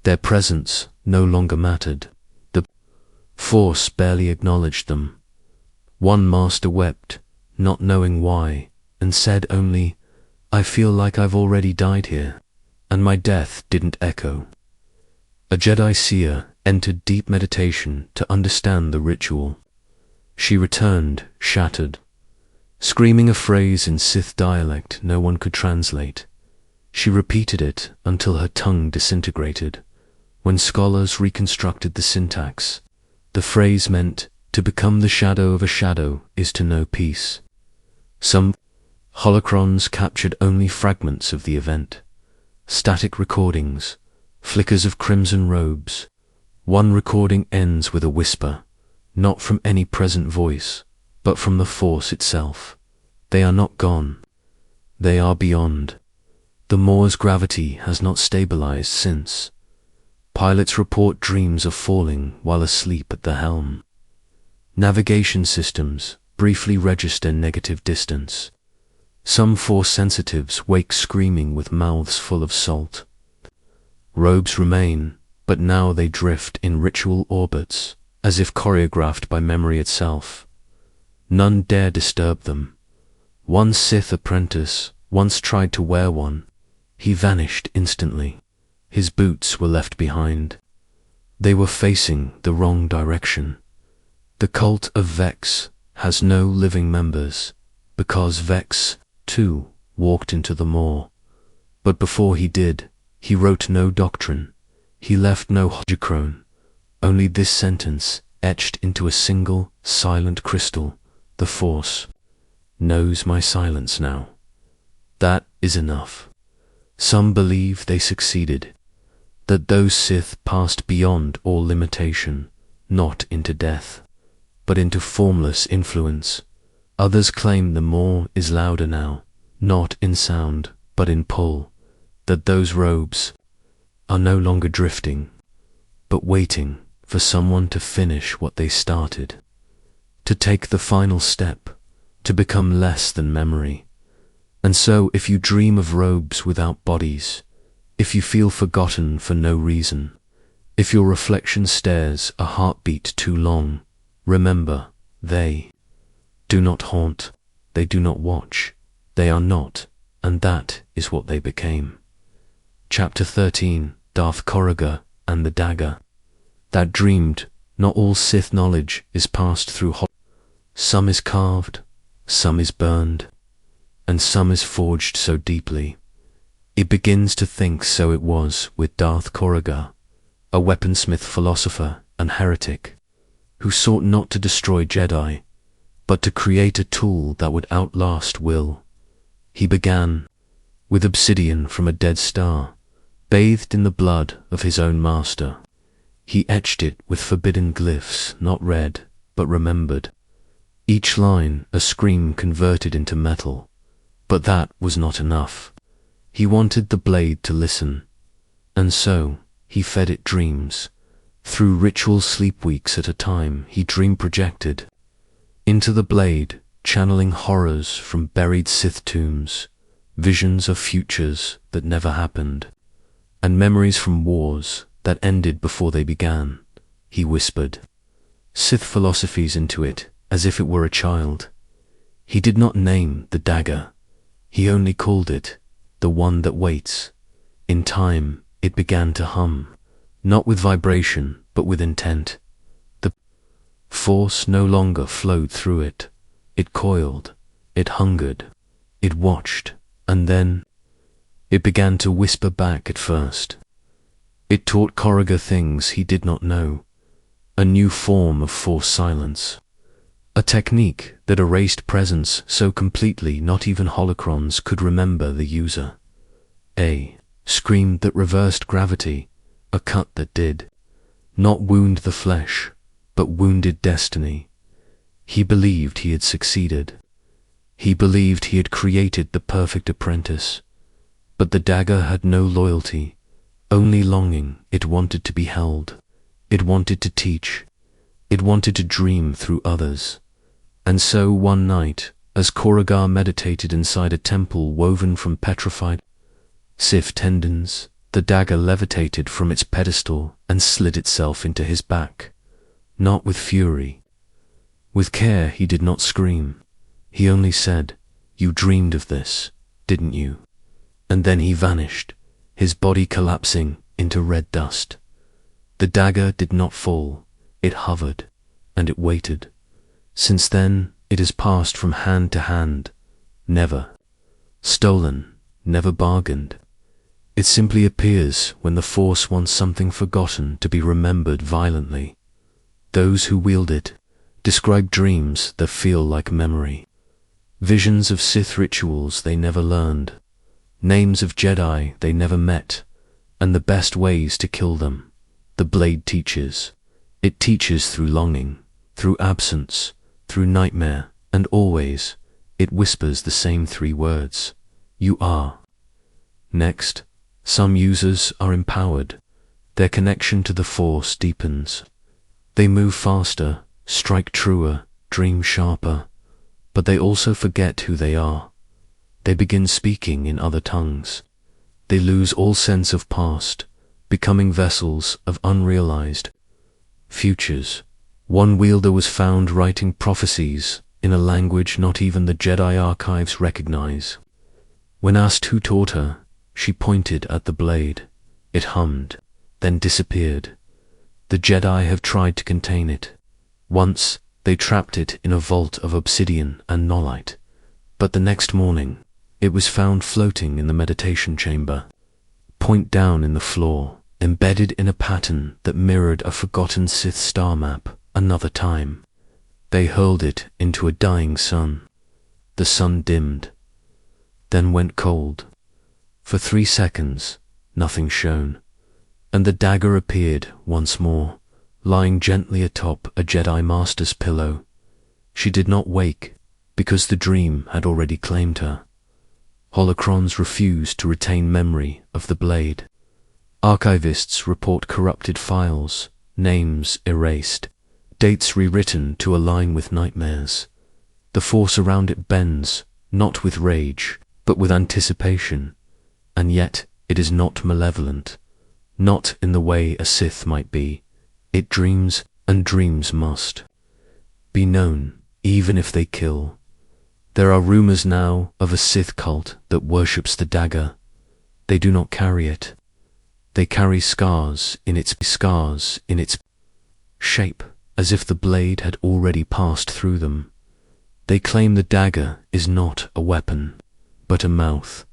Their presence no longer mattered. The Force barely acknowledged them. One master wept, not knowing why, and said only, "I feel like I've already died here, and my death didn't echo." A Jedi seer entered deep meditation to understand the ritual. She returned, shattered, screaming a phrase in Sith dialect no one could translate. She repeated it until her tongue disintegrated. When scholars reconstructed the syntax, the phrase meant, "To become the shadow of a shadow is to know peace." Some holocrons captured only fragments of the event. Static recordings, flickers of crimson robes. One recording ends with a whisper, not from any present voice, but from the Force itself. They are not gone. They are beyond. The Moor's gravity has not stabilized since. Pilots report dreams of falling while asleep at the helm. Navigation systems briefly register negative distance. Some Force sensitives wake screaming with mouths full of salt. Robes remain, but now they drift in ritual orbits, as if choreographed by memory itself. None dare disturb them. One Sith apprentice once tried to wear one. He vanished instantly. His boots were left behind. They were facing the wrong direction. The cult of Vex has no living members, because Vex, too, walked into the Maw. But before he did, he wrote no doctrine. He left no holocron, only this sentence etched into a single, silent crystal: "The Force knows my silence now." That is enough. Some believe they succeeded, that those Sith passed beyond all limitation, not into death, but into formless influence. Others claim the Maw is louder now, not in sound, but in pull, that those robes are no longer drifting, but waiting for someone to finish what they started, to take the final step, to become less than memory. And so if you dream of robes without bodies, if you feel forgotten for no reason, if your reflection stares a heartbeat too long, remember, they do not haunt, they do not watch, they are not, and that is what they became. Chapter 13, Darth Corrigan and the Dagger. That dreamed, not all Sith knowledge is passed through some is carved, some is burned, and some is forged so deeply. It begins to think so it was with Darth Corrigan, a weaponsmith philosopher and heretic, who sought not to destroy Jedi, but to create a tool that would outlast will. He began with obsidian from a dead star, bathed in the blood of his own master. He etched it with forbidden glyphs, not read, but remembered. Each line a scream converted into metal. But that was not enough. He wanted the blade to listen. And so, he fed it dreams. Through ritual sleep weeks at a time, he dream projected into the blade, channeling horrors from buried Sith tombs, visions of futures that never happened, and memories from wars that ended before they began. He whispered Sith philosophies into it as if it were a child. He did not name the dagger. He only called it the one that waits. In time, it began to hum, not with vibration, but with intent. The Force no longer flowed through it. It coiled, it hungered, it watched, and then it began to whisper back at first. It taught Corrigan things he did not know, a new form of force silence, a technique that erased presence so completely not even holocrons could remember the user. A scream that reversed gravity, a cut that did not wound the flesh, but wounded destiny. He believed he had succeeded. He believed he had created the perfect apprentice. But the dagger had no loyalty, only longing. It wanted to be held. It wanted to teach. It wanted to dream through others. And so one night, as Corrigan meditated inside a temple woven from petrified Sith tendons, the dagger levitated from its pedestal and slid itself into his back. Not with fury. With care. He did not scream. He only said, "You dreamed of this, didn't you?" And then he vanished, his body collapsing into red dust. The dagger did not fall. It hovered, and it waited. Since then, it has passed from hand to hand, never stolen, never bargained. It simply appears when the Force wants something forgotten to be remembered violently. Those who wield it describe dreams that feel like memory, visions of Sith rituals they never learned, names of Jedi they never met, and the best ways to kill them. The blade teaches. It teaches through longing, through absence, through nightmare, and always it whispers the same three words: "You are." Next, some users are empowered. Their connection to the Force deepens. They move faster, strike truer, dream sharper, but they also forget who they are. They begin speaking in other tongues. They lose all sense of past, becoming vessels of unrealized futures. One wielder was found writing prophecies in a language not even the Jedi archives recognize. When asked who taught her, she pointed at the blade. It hummed, then disappeared. The Jedi have tried to contain it. Once, they trapped it in a vault of obsidian and nolite, but the next morning, it was found floating in the meditation chamber, point down in the floor, embedded in a pattern that mirrored a forgotten Sith star map. Another time, they hurled it into a dying sun. The sun dimmed, then went cold. For 3 seconds, nothing shone, and the dagger appeared once more, lying gently atop a Jedi Master's pillow. She did not wake, because the dream had already claimed her. Holocrons refused to retain memory of the blade. Archivists report corrupted files, names erased, dates rewritten to align with nightmares. The Force around it bends, not with rage, but with anticipation. And yet it is not malevolent, not in the way a Sith might be. It dreams, and dreams must be known, even if they kill. There are rumors now of a Sith cult that worships the dagger. They do not carry it. They carry scars in its shape, as if the blade had already passed through them. They claim the dagger is not a weapon, but a mouth,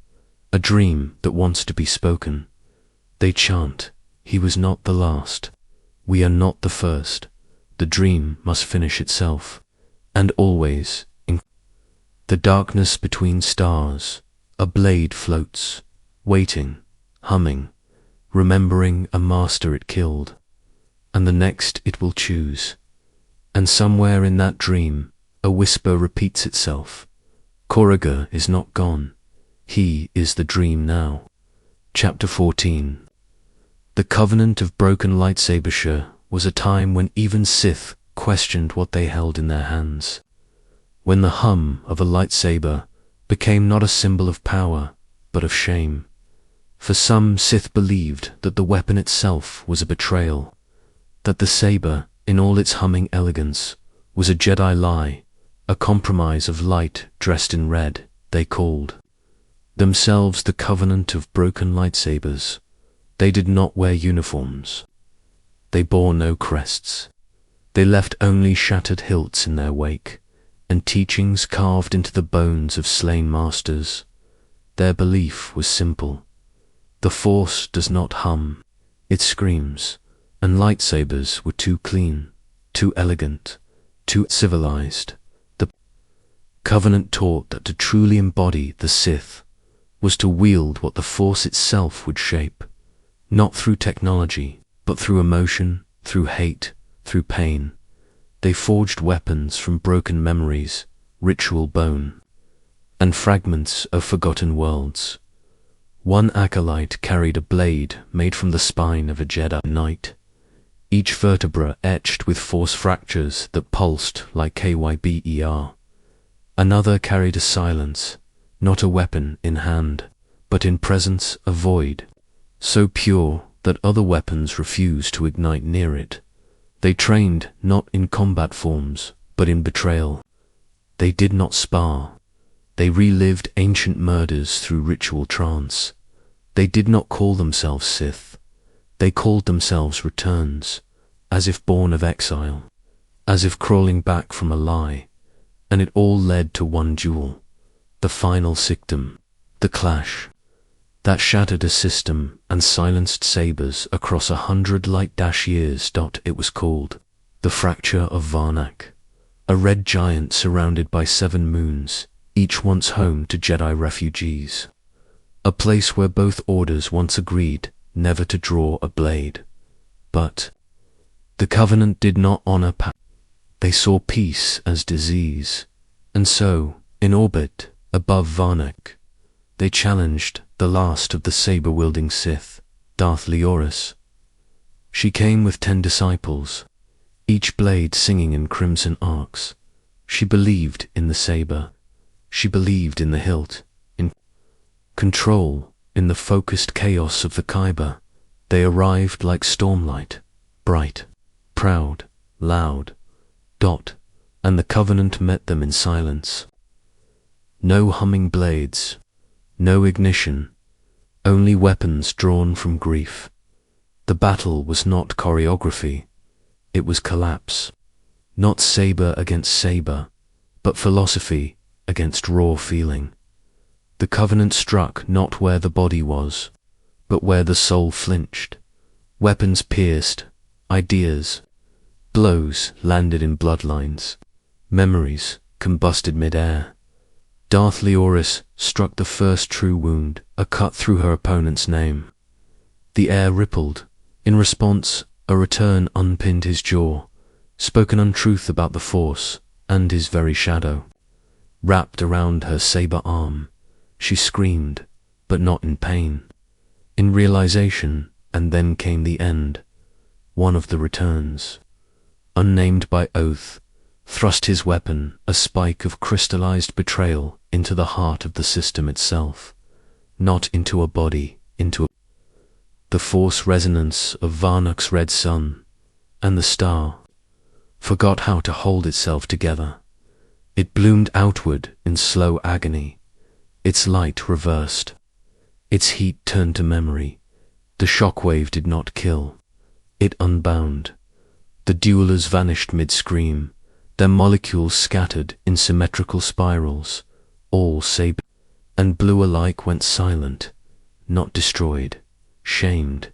a dream that wants to be spoken. They chant, "He was not the last. We are not the first. The dream must finish itself." And always, in the darkness between stars, a blade floats, waiting, humming, remembering a master it killed, and the next it will choose. And somewhere in that dream, a whisper repeats itself. Corrigan is not gone. He is the dream now. Chapter 14. The Covenant of Broken Lightsabershire was a time when even Sith questioned what they held in their hands. When the hum of a lightsaber became not a symbol of power, but of shame. For some, Sith believed that the weapon itself was a betrayal, that the saber, in all its humming elegance, was a Jedi lie, a compromise of light dressed in red. They called themselves the Covenant of Broken Lightsabers. They did not wear uniforms. They bore no crests. They left only shattered hilts in their wake, and teachings carved into the bones of slain masters. Their belief was simple. The Force does not hum, it screams, and lightsabers were too clean, too elegant, too civilized. The Covenant taught that to truly embody the Sith was to wield what the Force itself would shape, not through technology, but through emotion, through hate, through pain. They forged weapons from broken memories, ritual bone, and fragments of forgotten worlds. One acolyte carried a blade made from the spine of a Jedi Knight, each vertebra etched with Force fractures that pulsed like Kyber. Another carried a silence, not a weapon in hand, but in presence a void, so pure that other weapons refused to ignite near it. They trained not in combat forms, but in betrayal. They did not spar. They relived ancient murders through ritual trance. They did not call themselves Sith. They called themselves Returns, as if born of exile, as if crawling back from a lie. And it all led to one duel, the final Sictum, the clash, that shattered a system and silenced sabers across 100 light-years. It was called the Fracture of Varnak, a red giant surrounded by 7 moons, each once home to Jedi refugees, a place where both orders once agreed never to draw a blade. But the Covenant did not honor They saw peace as disease, and so, in orbit above Varnak, they challenged the last of the saber-wielding Sith, Darth Leoris. She came with 10 disciples, each blade singing in crimson arcs. She believed in the saber. She believed in the hilt, in control, in the focused chaos of the Kyber. They arrived like stormlight, bright, proud, loud. And the Covenant met them in silence. No humming blades, no ignition, only weapons drawn from grief. The battle was not choreography, it was collapse. Not saber against saber, but philosophy against raw feeling. The Covenant struck not where the body was, but where the soul flinched. Weapons pierced, ideas, blows landed in bloodlines, memories combusted mid-air. Darth Leoris struck the first true wound, a cut through her opponent's name. The air rippled. In response, a return unpinned his jaw, spoke an untruth about the Force and his very shadow. Wrapped around her saber arm, she screamed, but not in pain, in realization, and then came the end. One of the returns, unnamed by oath, thrust his weapon, a spike of crystallized betrayal, into the heart of the system itself, not into a body, the Force resonance of Varnak's red sun, and the star forgot how to hold itself together. It bloomed outward in slow agony, its light reversed, its heat turned to memory. The shockwave did not kill, it unbound. The duelers vanished mid-scream, their molecules scattered in symmetrical spirals. All saber and blue alike went silent, not destroyed, shamed.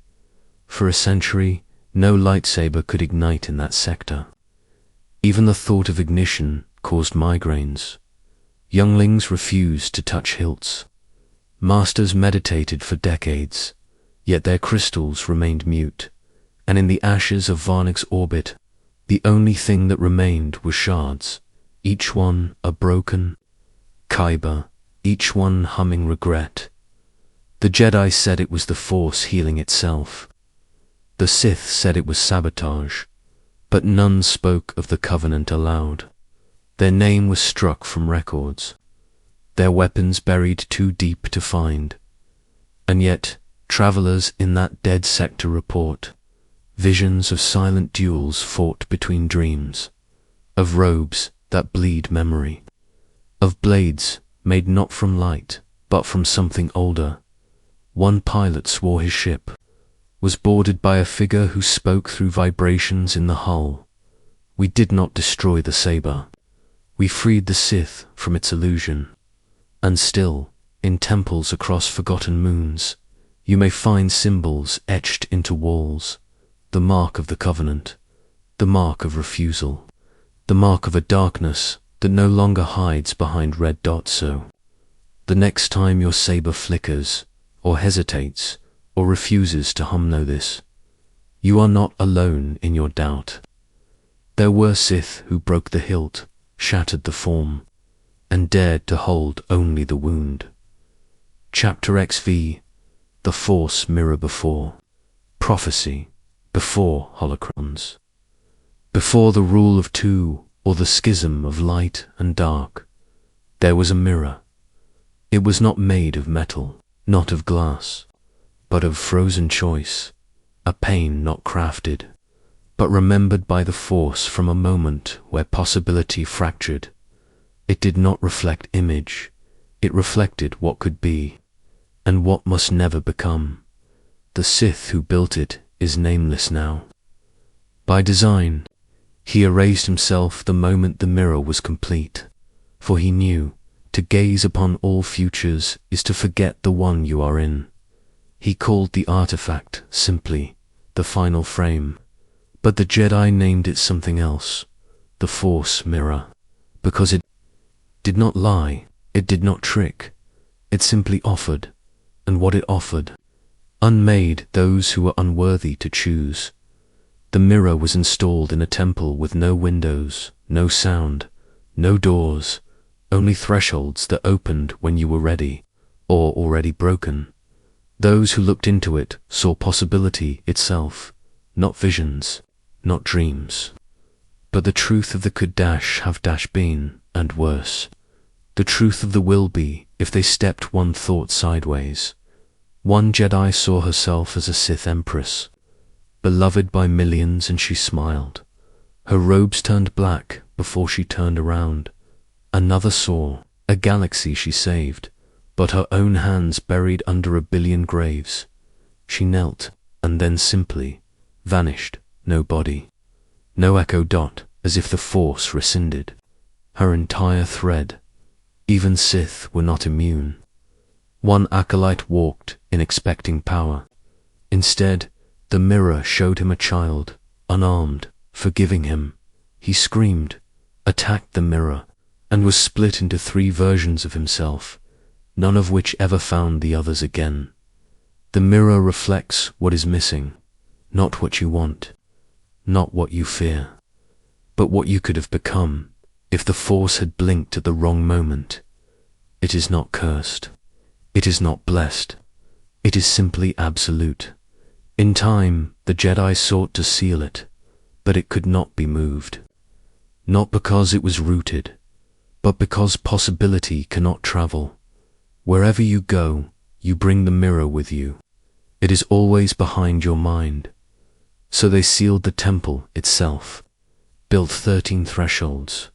For a century, no lightsaber could ignite in that sector. Even the thought of ignition caused migraines. Younglings refused to touch hilts. Masters meditated for decades, yet their crystals remained mute, and in the ashes of Varnak's orbit, the only thing that remained were shards, each one a broken Kyber, each one humming regret. The Jedi said it was the Force healing itself. The Sith said it was sabotage, but none spoke of the Covenant aloud. Their name was struck from records, their weapons buried too deep to find. And yet, travelers in that dead sector report visions of silent duels fought between dreams, of robes that bleed memory, of blades made not from light, but from something older. One pilot swore his ship was boarded by a figure who spoke through vibrations in the hull. We did not destroy the saber. We freed the Sith from its illusion. And still, in temples across forgotten moons, you may find symbols etched into walls, the mark of the covenant, the mark of refusal, the mark of a darkness that no longer hides behind red dots. So, the next time your saber flickers, or hesitates, or refuses to hum, know this: you are not alone in your doubt. There were Sith who broke the hilt, shattered the form, and dared to hold only the wound. Chapter XV: The Force Mirror. Before prophecy, before holocrons, before the rule of two or the schism of light and dark, there was a mirror. It was not made of metal, not of glass, but of frozen choice, a pain not crafted, but remembered by the Force from a moment where possibility fractured. It did not reflect image, it reflected what could be, and what must never become. The Sith who built it is nameless now. By design, he erased himself the moment the mirror was complete, for he knew to gaze upon all futures is to forget the one you are in. He called the artifact simply the final frame, but the Jedi named it something else, the Force Mirror, because it did not lie, it did not trick, it simply offered, and what it offered unmade those who were unworthy to choose. The mirror was installed in a temple with no windows, no sound, no doors, only thresholds that opened when you were ready, or already broken. Those who looked into it saw possibility itself, not visions, not dreams, but the truth of the could-have been, and worse, the truth of the will be if they stepped one thought sideways. One Jedi saw herself as a Sith Empress, beloved by millions, and she smiled. Her robes turned black before she turned around. Another saw a galaxy she saved, but her own hands buried under 1 billion graves. She knelt, and then simply vanished, no body, no echo dot, as if the Force rescinded her entire thread. Even Sith were not immune. One acolyte walked in expecting power. Instead, the mirror showed him a child, unarmed, forgiving him. He screamed, attacked the mirror, and was split into 3 versions of himself, none of which ever found the others again. The mirror reflects what is missing, not what you want, not what you fear, but what you could have become if the Force had blinked at the wrong moment. It is not cursed. It is not blessed. It is simply absolute. In time, the Jedi sought to seal it, but it could not be moved. Not because it was rooted, but because possibility cannot travel. Wherever you go, you bring the mirror with you. It is always behind your mind. So they sealed the temple itself, built 13 thresholds,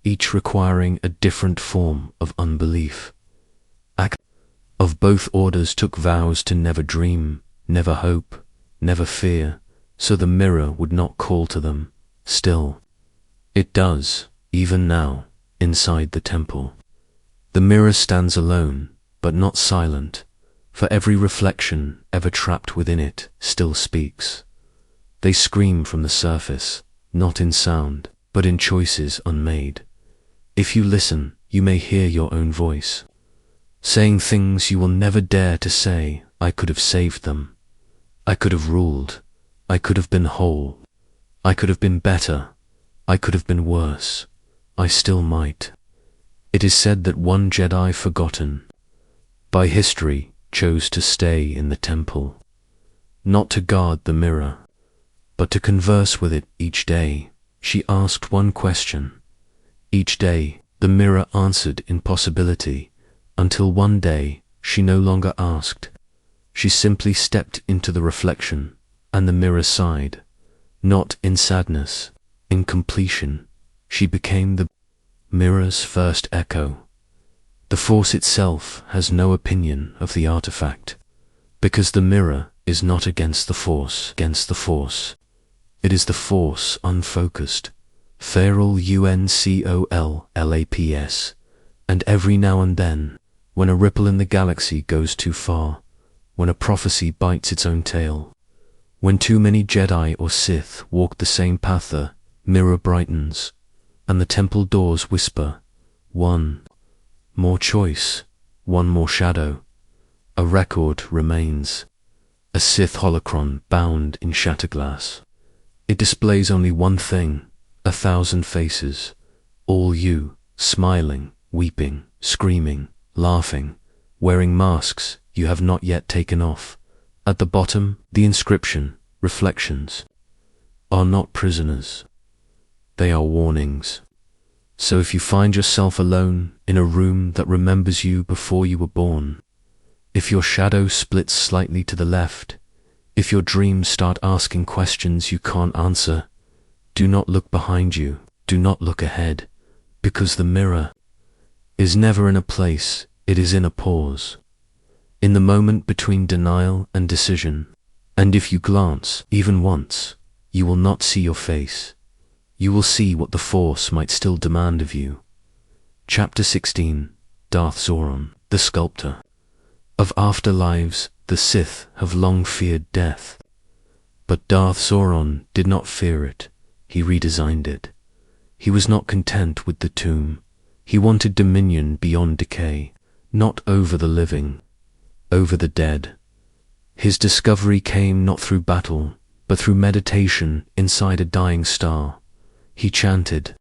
each requiring a different form of unbelief. Acts of both orders took vows to never dream, never hope, never fear, so the mirror would not call to them. Still, it does, even now, inside the temple. The mirror stands alone, but not silent, for every reflection ever trapped within it still speaks. They scream from the surface, not in sound, but in choices unmade. If you listen, you may hear your own voice, saying things you will never dare to say. I could have saved them. I could have ruled. I could have been whole. I could have been better. I could have been worse. I still might. It is said that one Jedi forgotten by history chose to stay in the temple, not to guard the mirror, but to converse with it each day. She asked one question. Each day, the mirror answered in possibility, until one day she no longer asked. She simply stepped into the reflection, and the mirror sighed, not in sadness, in completion. She became the mirror's first echo. The Force itself has no opinion of the artifact, because the mirror is not against the Force. It is the Force unfocused, Feral UNCOLLAPS, and every now and then, when a ripple in the galaxy goes too far, when a prophecy bites its own tail, when too many Jedi or Sith walk the same path, the mirror brightens, and the temple doors whisper, one more choice, one more shadow, a record remains, a Sith holocron bound in shatterglass. It displays only one thing, 1,000 faces, all you, smiling, weeping, screaming, laughing, wearing masks you have not yet taken off. At the bottom, the inscription, reflections, are not prisoners. They are warnings. So if you find yourself alone in a room that remembers you before you were born, if your shadow splits slightly to the left, if your dreams start asking questions you can't answer, do not look behind you, do not look ahead, because the mirror is never in a place, it is in a pause, in the moment between denial and decision. And if you glance, even once, you will not see your face. You will see what the Force might still demand of you. Chapter 16, Darth Zoran, the Sculptor. Of afterlives, the Sith have long feared death. But Darth Zoran did not fear it. He redesigned it. He was not content with the tomb. He wanted dominion beyond decay, not over the living, over the dead. His discovery came not through battle, but through meditation inside a dying star. He chanted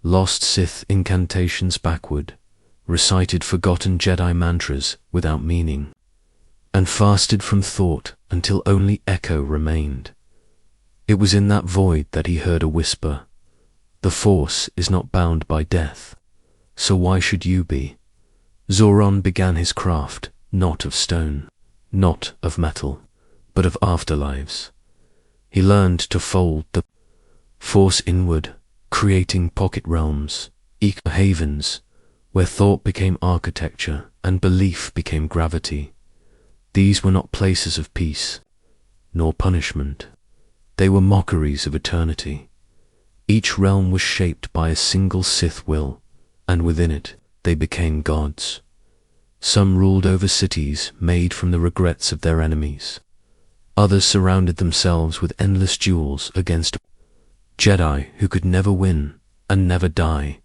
lost Sith incantations backward, recited forgotten Jedi mantras without meaning, and fasted from thought until only echo remained. It was in that void that he heard a whisper, the Force is not bound by death, so why should you be? Zoran began his craft, not of stone, not of metal, but of afterlives. He learned to fold the Force inward, creating pocket realms, eco-havens, where thought became architecture and belief became gravity. These were not places of peace, nor punishment. They were mockeries of eternity. Each realm was shaped by a single Sith will, and within it they became gods. Some ruled over cities made from the regrets of their enemies. Others surrounded themselves with endless duels against Jedi who could never win and never die.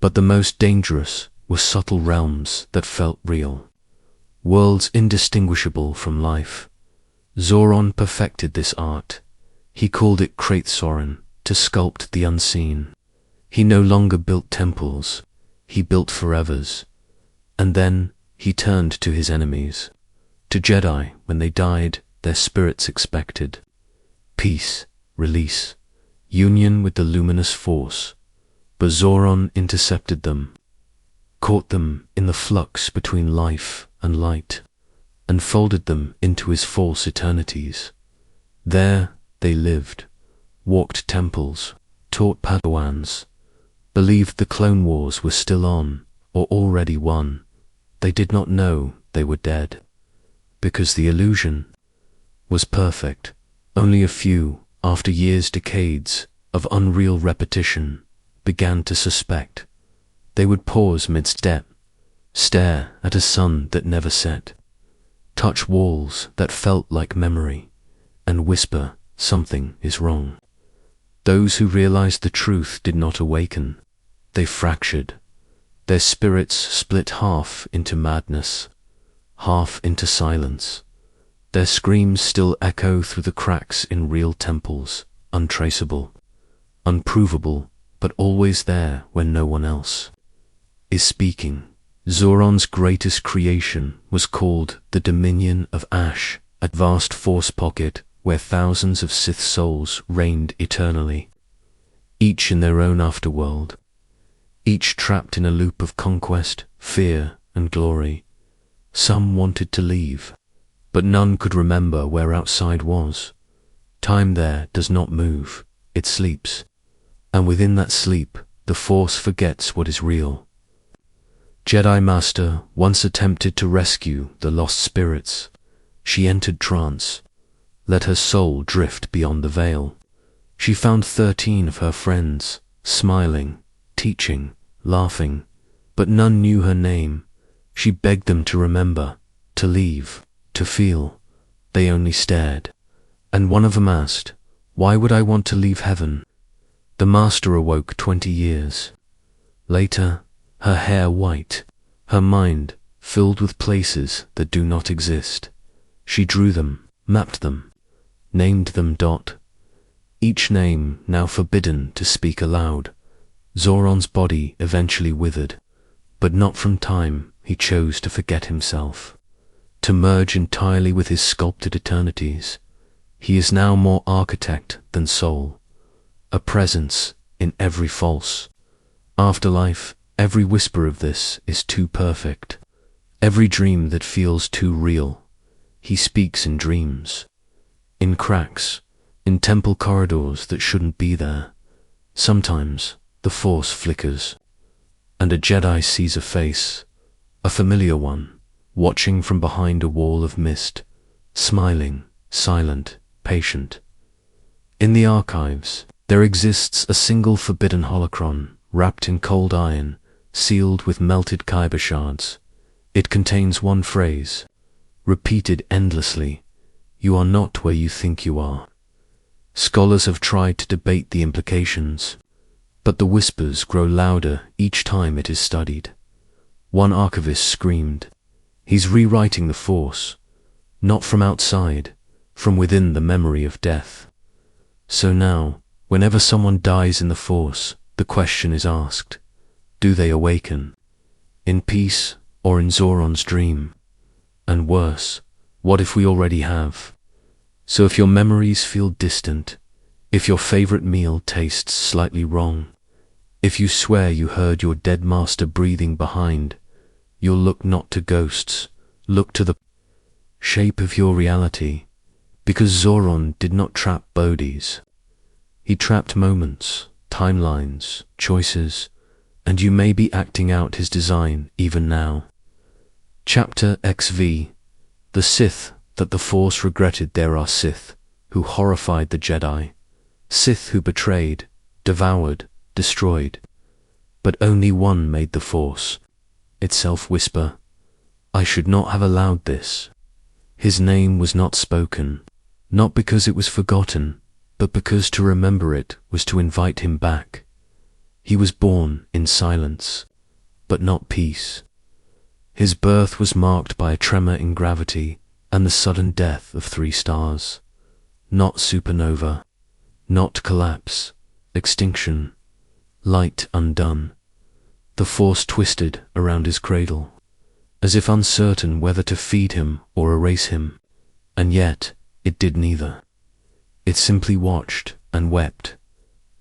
But the most dangerous were subtle realms that felt real, worlds indistinguishable from life. Zoran perfected this art. He called it Krayt Soren, to sculpt the unseen. He no longer built temples, he built forevers. And then he turned to his enemies, to Jedi when they died, their spirits expected peace, release, union with the luminous Force. But Zoran intercepted them, caught them in the flux between life and light, and folded them into his false eternities. There they lived, walked temples, taught Padawans, believed the Clone Wars were still on, or already won. They did not know they were dead, because the illusion was perfect. Only a few, after years, decades of unreal repetition, began to suspect. They would pause mid-step, stare at a sun that never set, touch walls that felt like memory, and whisper, something is wrong. Those who realized the truth did not awaken. They fractured. Their spirits split half into madness, half into silence. Their screams still echo through the cracks in real temples, untraceable, unprovable, but always there when no one else is speaking. Zoran's greatest creation was called the Dominion of Ash, a vast Force pocket where thousands of Sith souls reigned eternally, each in their own afterworld, each trapped in a loop of conquest, fear, and glory. Some wanted to leave, but none could remember where outside was. Time there does not move, it sleeps, and within that sleep, the Force forgets what is real. Jedi Master once attempted to rescue the lost spirits. She entered trance, let her soul drift beyond the veil. She found 13 of her friends, smiling, teaching, laughing, but none knew her name. She begged them to remember, to leave, to feel. They only stared. And one of them asked, "Why would I want to leave heaven?" The master awoke 20 years later, her hair white, her mind filled with places that do not exist. She drew them, mapped them, named them. Each name now forbidden to speak aloud. Zoran's body eventually withered, but not from time. He chose to forget himself, to merge entirely with his sculpted eternities. He is now more architect than soul, a presence in every false afterlife. Every whisper of this is too perfect, every dream that feels too real. He speaks in dreams, in cracks, in temple corridors that shouldn't be there. Sometimes the force flickers, and a Jedi sees a face, a familiar one, watching from behind a wall of mist, smiling, silent, patient. In the archives, there exists a single forbidden holocron, wrapped in cold iron, sealed with melted kyber shards. It contains one phrase, repeated endlessly: "You are not where you think you are." Scholars have tried to debate the implications, but the whispers grow louder each time it is studied. One archivist screamed, "He's rewriting the Force, not from outside, from within the memory of death." So now, whenever someone dies in the Force, the question is asked, do they awaken? In peace or in Zoran's dream? And worse, what if we already have? So if your memories feel distant, if your favorite meal tastes slightly wrong, if you swear you heard your dead master breathing behind, you'll look not to ghosts, look to the shape of your reality, because Zoran did not trap bodies. He trapped moments, timelines, choices, and you may be acting out his design even now. Chapter XV. The Sith that the Force regretted. There are Sith who horrified the Jedi, Sith who betrayed, devoured, destroyed. But only one made the Force itself whisper, "I should not have allowed this." His name was not spoken, not because it was forgotten, but because to remember it was to invite him back. He was born in silence, but not peace. His birth was marked by a tremor in gravity and the sudden death of 3 stars. Not supernova, not collapse, extinction, light undone. The Force twisted around his cradle, as if uncertain whether to feed him or erase him, and yet it did neither. It simply watched and wept.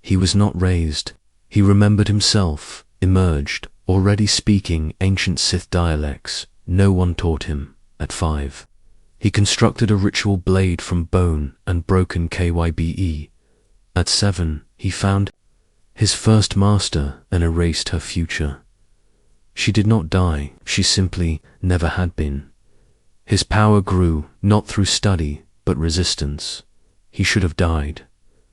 He was not raised. He remembered himself, emerged, already speaking ancient Sith dialects no one taught him. At 5, he constructed a ritual blade from bone and broken kybe. At 7, he found his first master and erased her future. She did not die, she simply never had been. His power grew, not through study, but resistance. He should have died.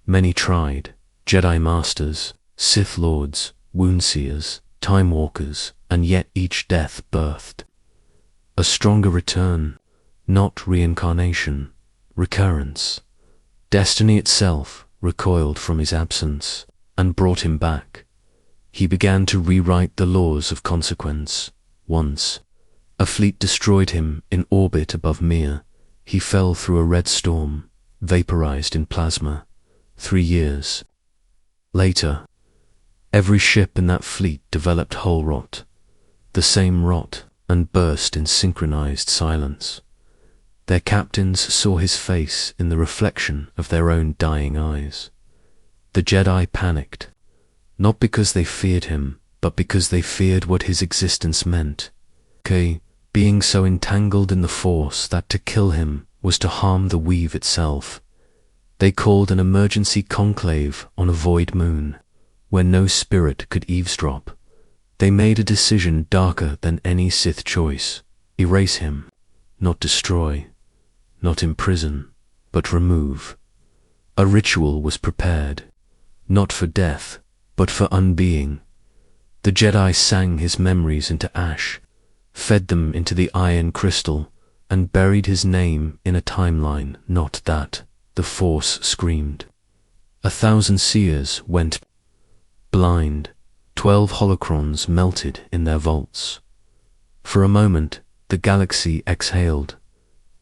Many tried, Jedi Masters, Sith Lords, Woundseers, Time Walkers, and yet each death birthed a stronger return, not reincarnation, recurrence. Destiny itself recoiled from his absence and brought him back. He began to rewrite the laws of consequence. Once, a fleet destroyed him in orbit above Mir. He fell through a red storm, vaporized in plasma. 3 years later, every ship in that fleet developed hull rot, the same rot, and burst in synchronized silence. Their captains saw his face in the reflection of their own dying eyes. The Jedi panicked, not because they feared him, but because they feared what his existence meant. Being so entangled in the Force that to kill him was to harm the weave itself. They called an emergency conclave on a void moon, where no spirit could eavesdrop. They made a decision darker than any Sith choice: erase him, not destroy, not imprison, but remove. A ritual was prepared, not for death, but for unbeing. The Jedi sang his memories into ash, fed them into the iron crystal, and buried his name in a timeline not that, the Force screamed. 1,000 seers went blind. 12 holocrons melted in their vaults. For a moment, the galaxy exhaled.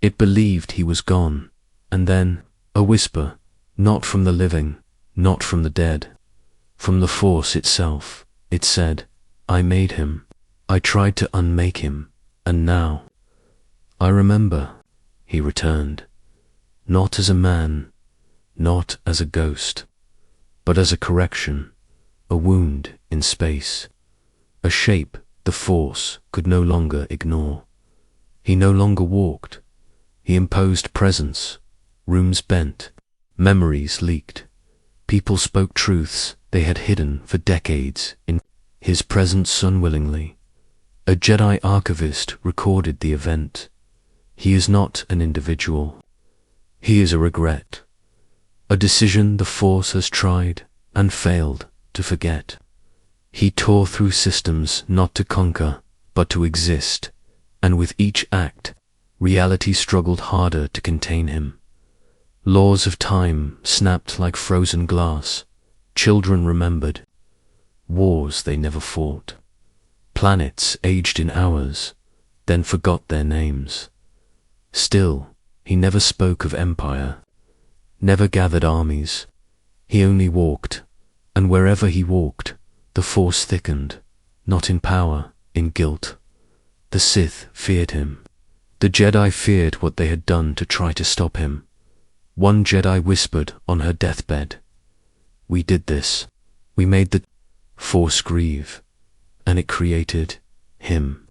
It believed he was gone, and then, a whisper, not from the living, not from the dead, from the Force itself, it said, I made him. I tried to unmake him, and now. I remember, he returned, not as a man, not as a ghost, but as a correction, a wound in space, a shape the Force could no longer ignore. He no longer walked. He imposed presence. Rooms bent. Memories leaked. People spoke truths they had hidden for decades in his presence unwillingly. A Jedi archivist recorded the event. He is not an individual. He is a regret. A decision the Force has tried and failed to forget. He tore through systems not to conquer, but to exist, and with each act, reality struggled harder to contain him. Laws of time snapped like frozen glass. Children remembered. Wars they never fought. Planets aged in hours, then forgot their names. Still, he never spoke of empire, never gathered armies. He only walked, and wherever he walked, the Force thickened, not in power, in guilt. The Sith feared him. The Jedi feared what they had done to try to stop him. One Jedi whispered on her deathbed, we did this. We made the Force grieve, and it created him.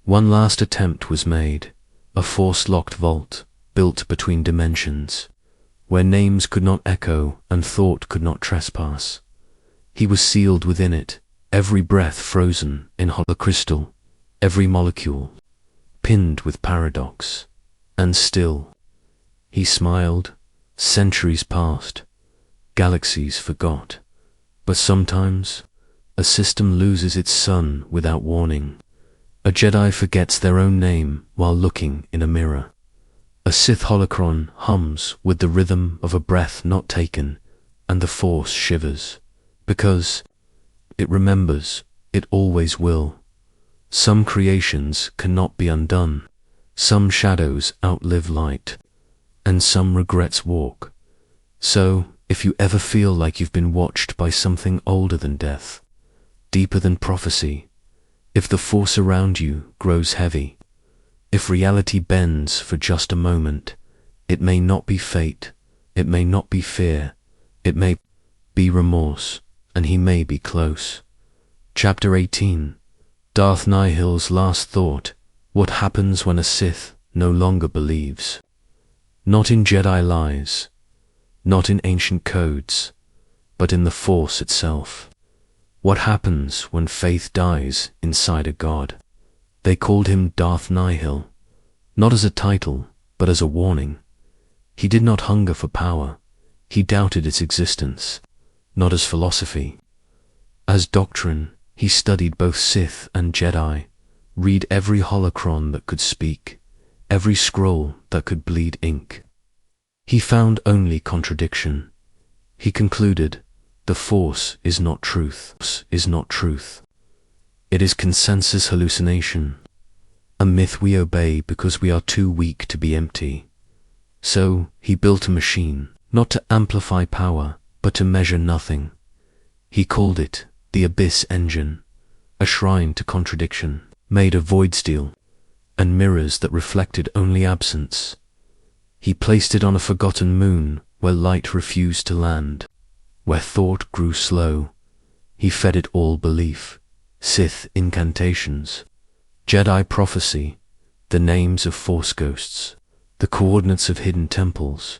One last attempt was made, a Force-locked vault built between dimensions, where names could not echo and thought could not trespass. He was sealed within it, every breath frozen in holocrystal, every molecule pinned with paradox. And still, he smiled. Centuries passed, galaxies forgot. But sometimes, a system loses its sun without warning. A Jedi forgets their own name while looking in a mirror. A Sith holocron hums with the rhythm of a breath not taken, and the Force shivers. Because it remembers, it always will. Some creations cannot be undone. Some shadows outlive light, and some regrets walk. So, if you ever feel like you've been watched by something older than death, deeper than prophecy, if the Force around you grows heavy, if reality bends for just a moment, it may not be fate, it may not be fear, it may be remorse, and he may be close. Chapter 18. Darth Nihil's last thought. What happens when a Sith no longer believes? Not in Jedi lies, not in ancient codes, but in the Force itself. What happens when faith dies inside a god? They called him Darth Nihil, not as a title, but as a warning. He did not hunger for power. He doubted its existence, not as philosophy. As doctrine, he studied both Sith and Jedi, read every holocron that could speak, every scroll that could bleed ink. He found only contradiction. He concluded, the Force is not truth, is not truth. It is consensus hallucination, a myth we obey because we are too weak to be empty. So he built a machine, not to amplify power, but to measure nothing. He called it the Abyss Engine, a shrine to contradiction, made of void steel, and mirrors that reflected only absence. He placed it on a forgotten moon where light refused to land, where thought grew slow. He fed it all belief, Sith incantations, Jedi prophecy, the names of Force ghosts, the coordinates of hidden temples.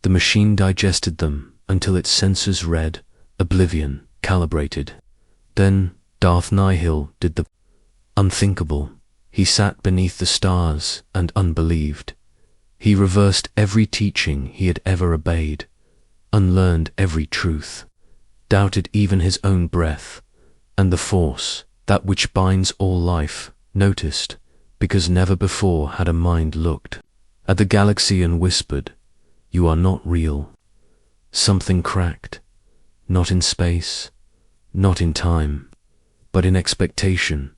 The machine digested them until its sensors read, oblivion calibrated. Then Darth Nihil did the unthinkable. He sat beneath the stars and unbelieved. He reversed every teaching he had ever obeyed, unlearned every truth, doubted even his own breath, and the force, that which binds all life, noticed, because never before had a mind looked at the galaxy and whispered, "You are not real." Something cracked, not in space, not in time, but in expectation.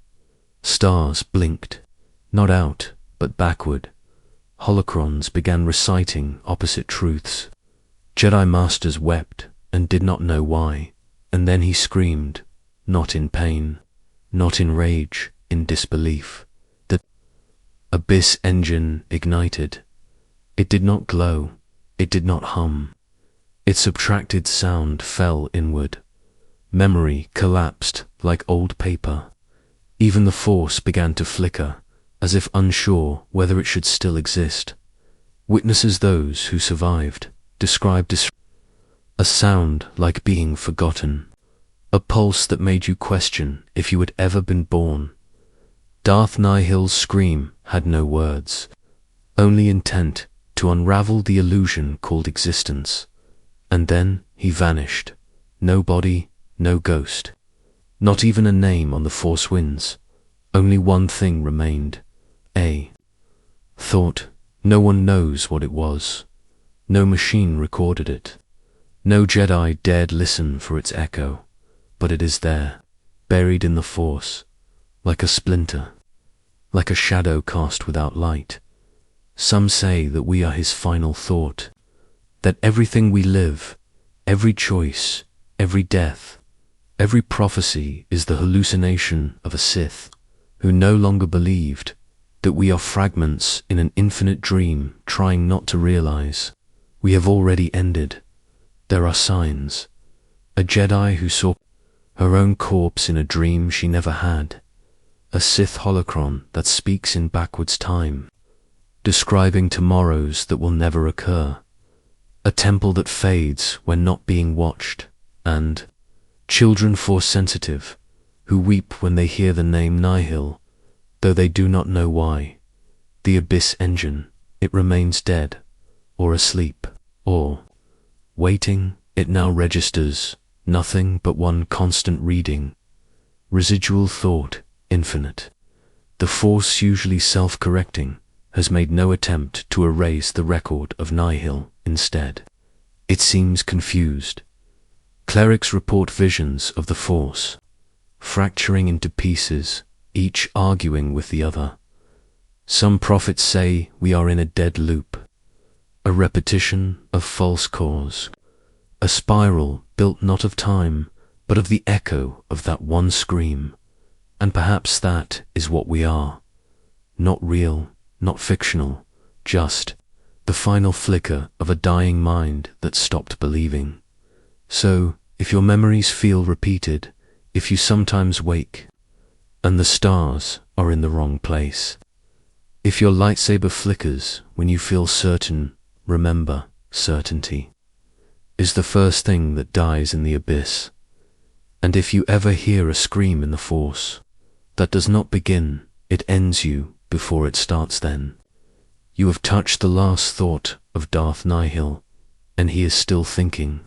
Stars blinked, not out, but backward. Holocrons began reciting opposite truths. Jedi Masters wept and did not know why, and then he screamed, not in pain, not in rage, in disbelief. The abyss engine ignited. It did not glow, it did not hum. Its subtracted sound fell inward. Memory collapsed like old paper. Even the force began to flicker, as if unsure whether it should still exist. Witnesses, those who survived, described a sound like being forgotten, a pulse that made you question if you had ever been born. Darth Nihil's scream had no words, only intent to unravel the illusion called existence. And then he vanished. No body, no ghost. Not even a name on the force winds. Only one thing remained. A thought. No one knows what it was. No machine recorded it. No Jedi dared listen for its echo. But it is there, buried in the force, like a splinter, like a shadow cast without light. Some say that we are his final thought, that everything we live, every choice, every death, every prophecy is the hallucination of a Sith who no longer believed, that we are fragments in an infinite dream trying not to realize. We have already ended. There are signs. A Jedi who saw her own corpse in a dream she never had. A Sith holocron that speaks in backwards time, describing tomorrows that will never occur. A temple that fades when not being watched, and children force-sensitive, who weep when they hear the name Nihil, though they do not know why. The abyss engine, it remains dead, or asleep, or waiting. It now registers nothing but one constant reading. Residual thought, infinite. The force, usually self-correcting, has made no attempt to erase the record of Nihil. Instead, it seems confused. Clerics report visions of the force, fracturing into pieces, each arguing with the other. Some prophets say we are in a dead loop, a repetition of false cause, a spiral built not of time, but of the echo of that one scream. And perhaps that is what we are. Not real, not fictional, just the final flicker of a dying mind that stopped believing. So, if your memories feel repeated, if you sometimes wake, and the stars are in the wrong place, if your lightsaber flickers when you feel certain, remember, certainty is the first thing that dies in the abyss. And if you ever hear a scream in the force, that does not begin, it ends you before it starts then. You have touched the last thought of Darth Nihil, and he is still thinking.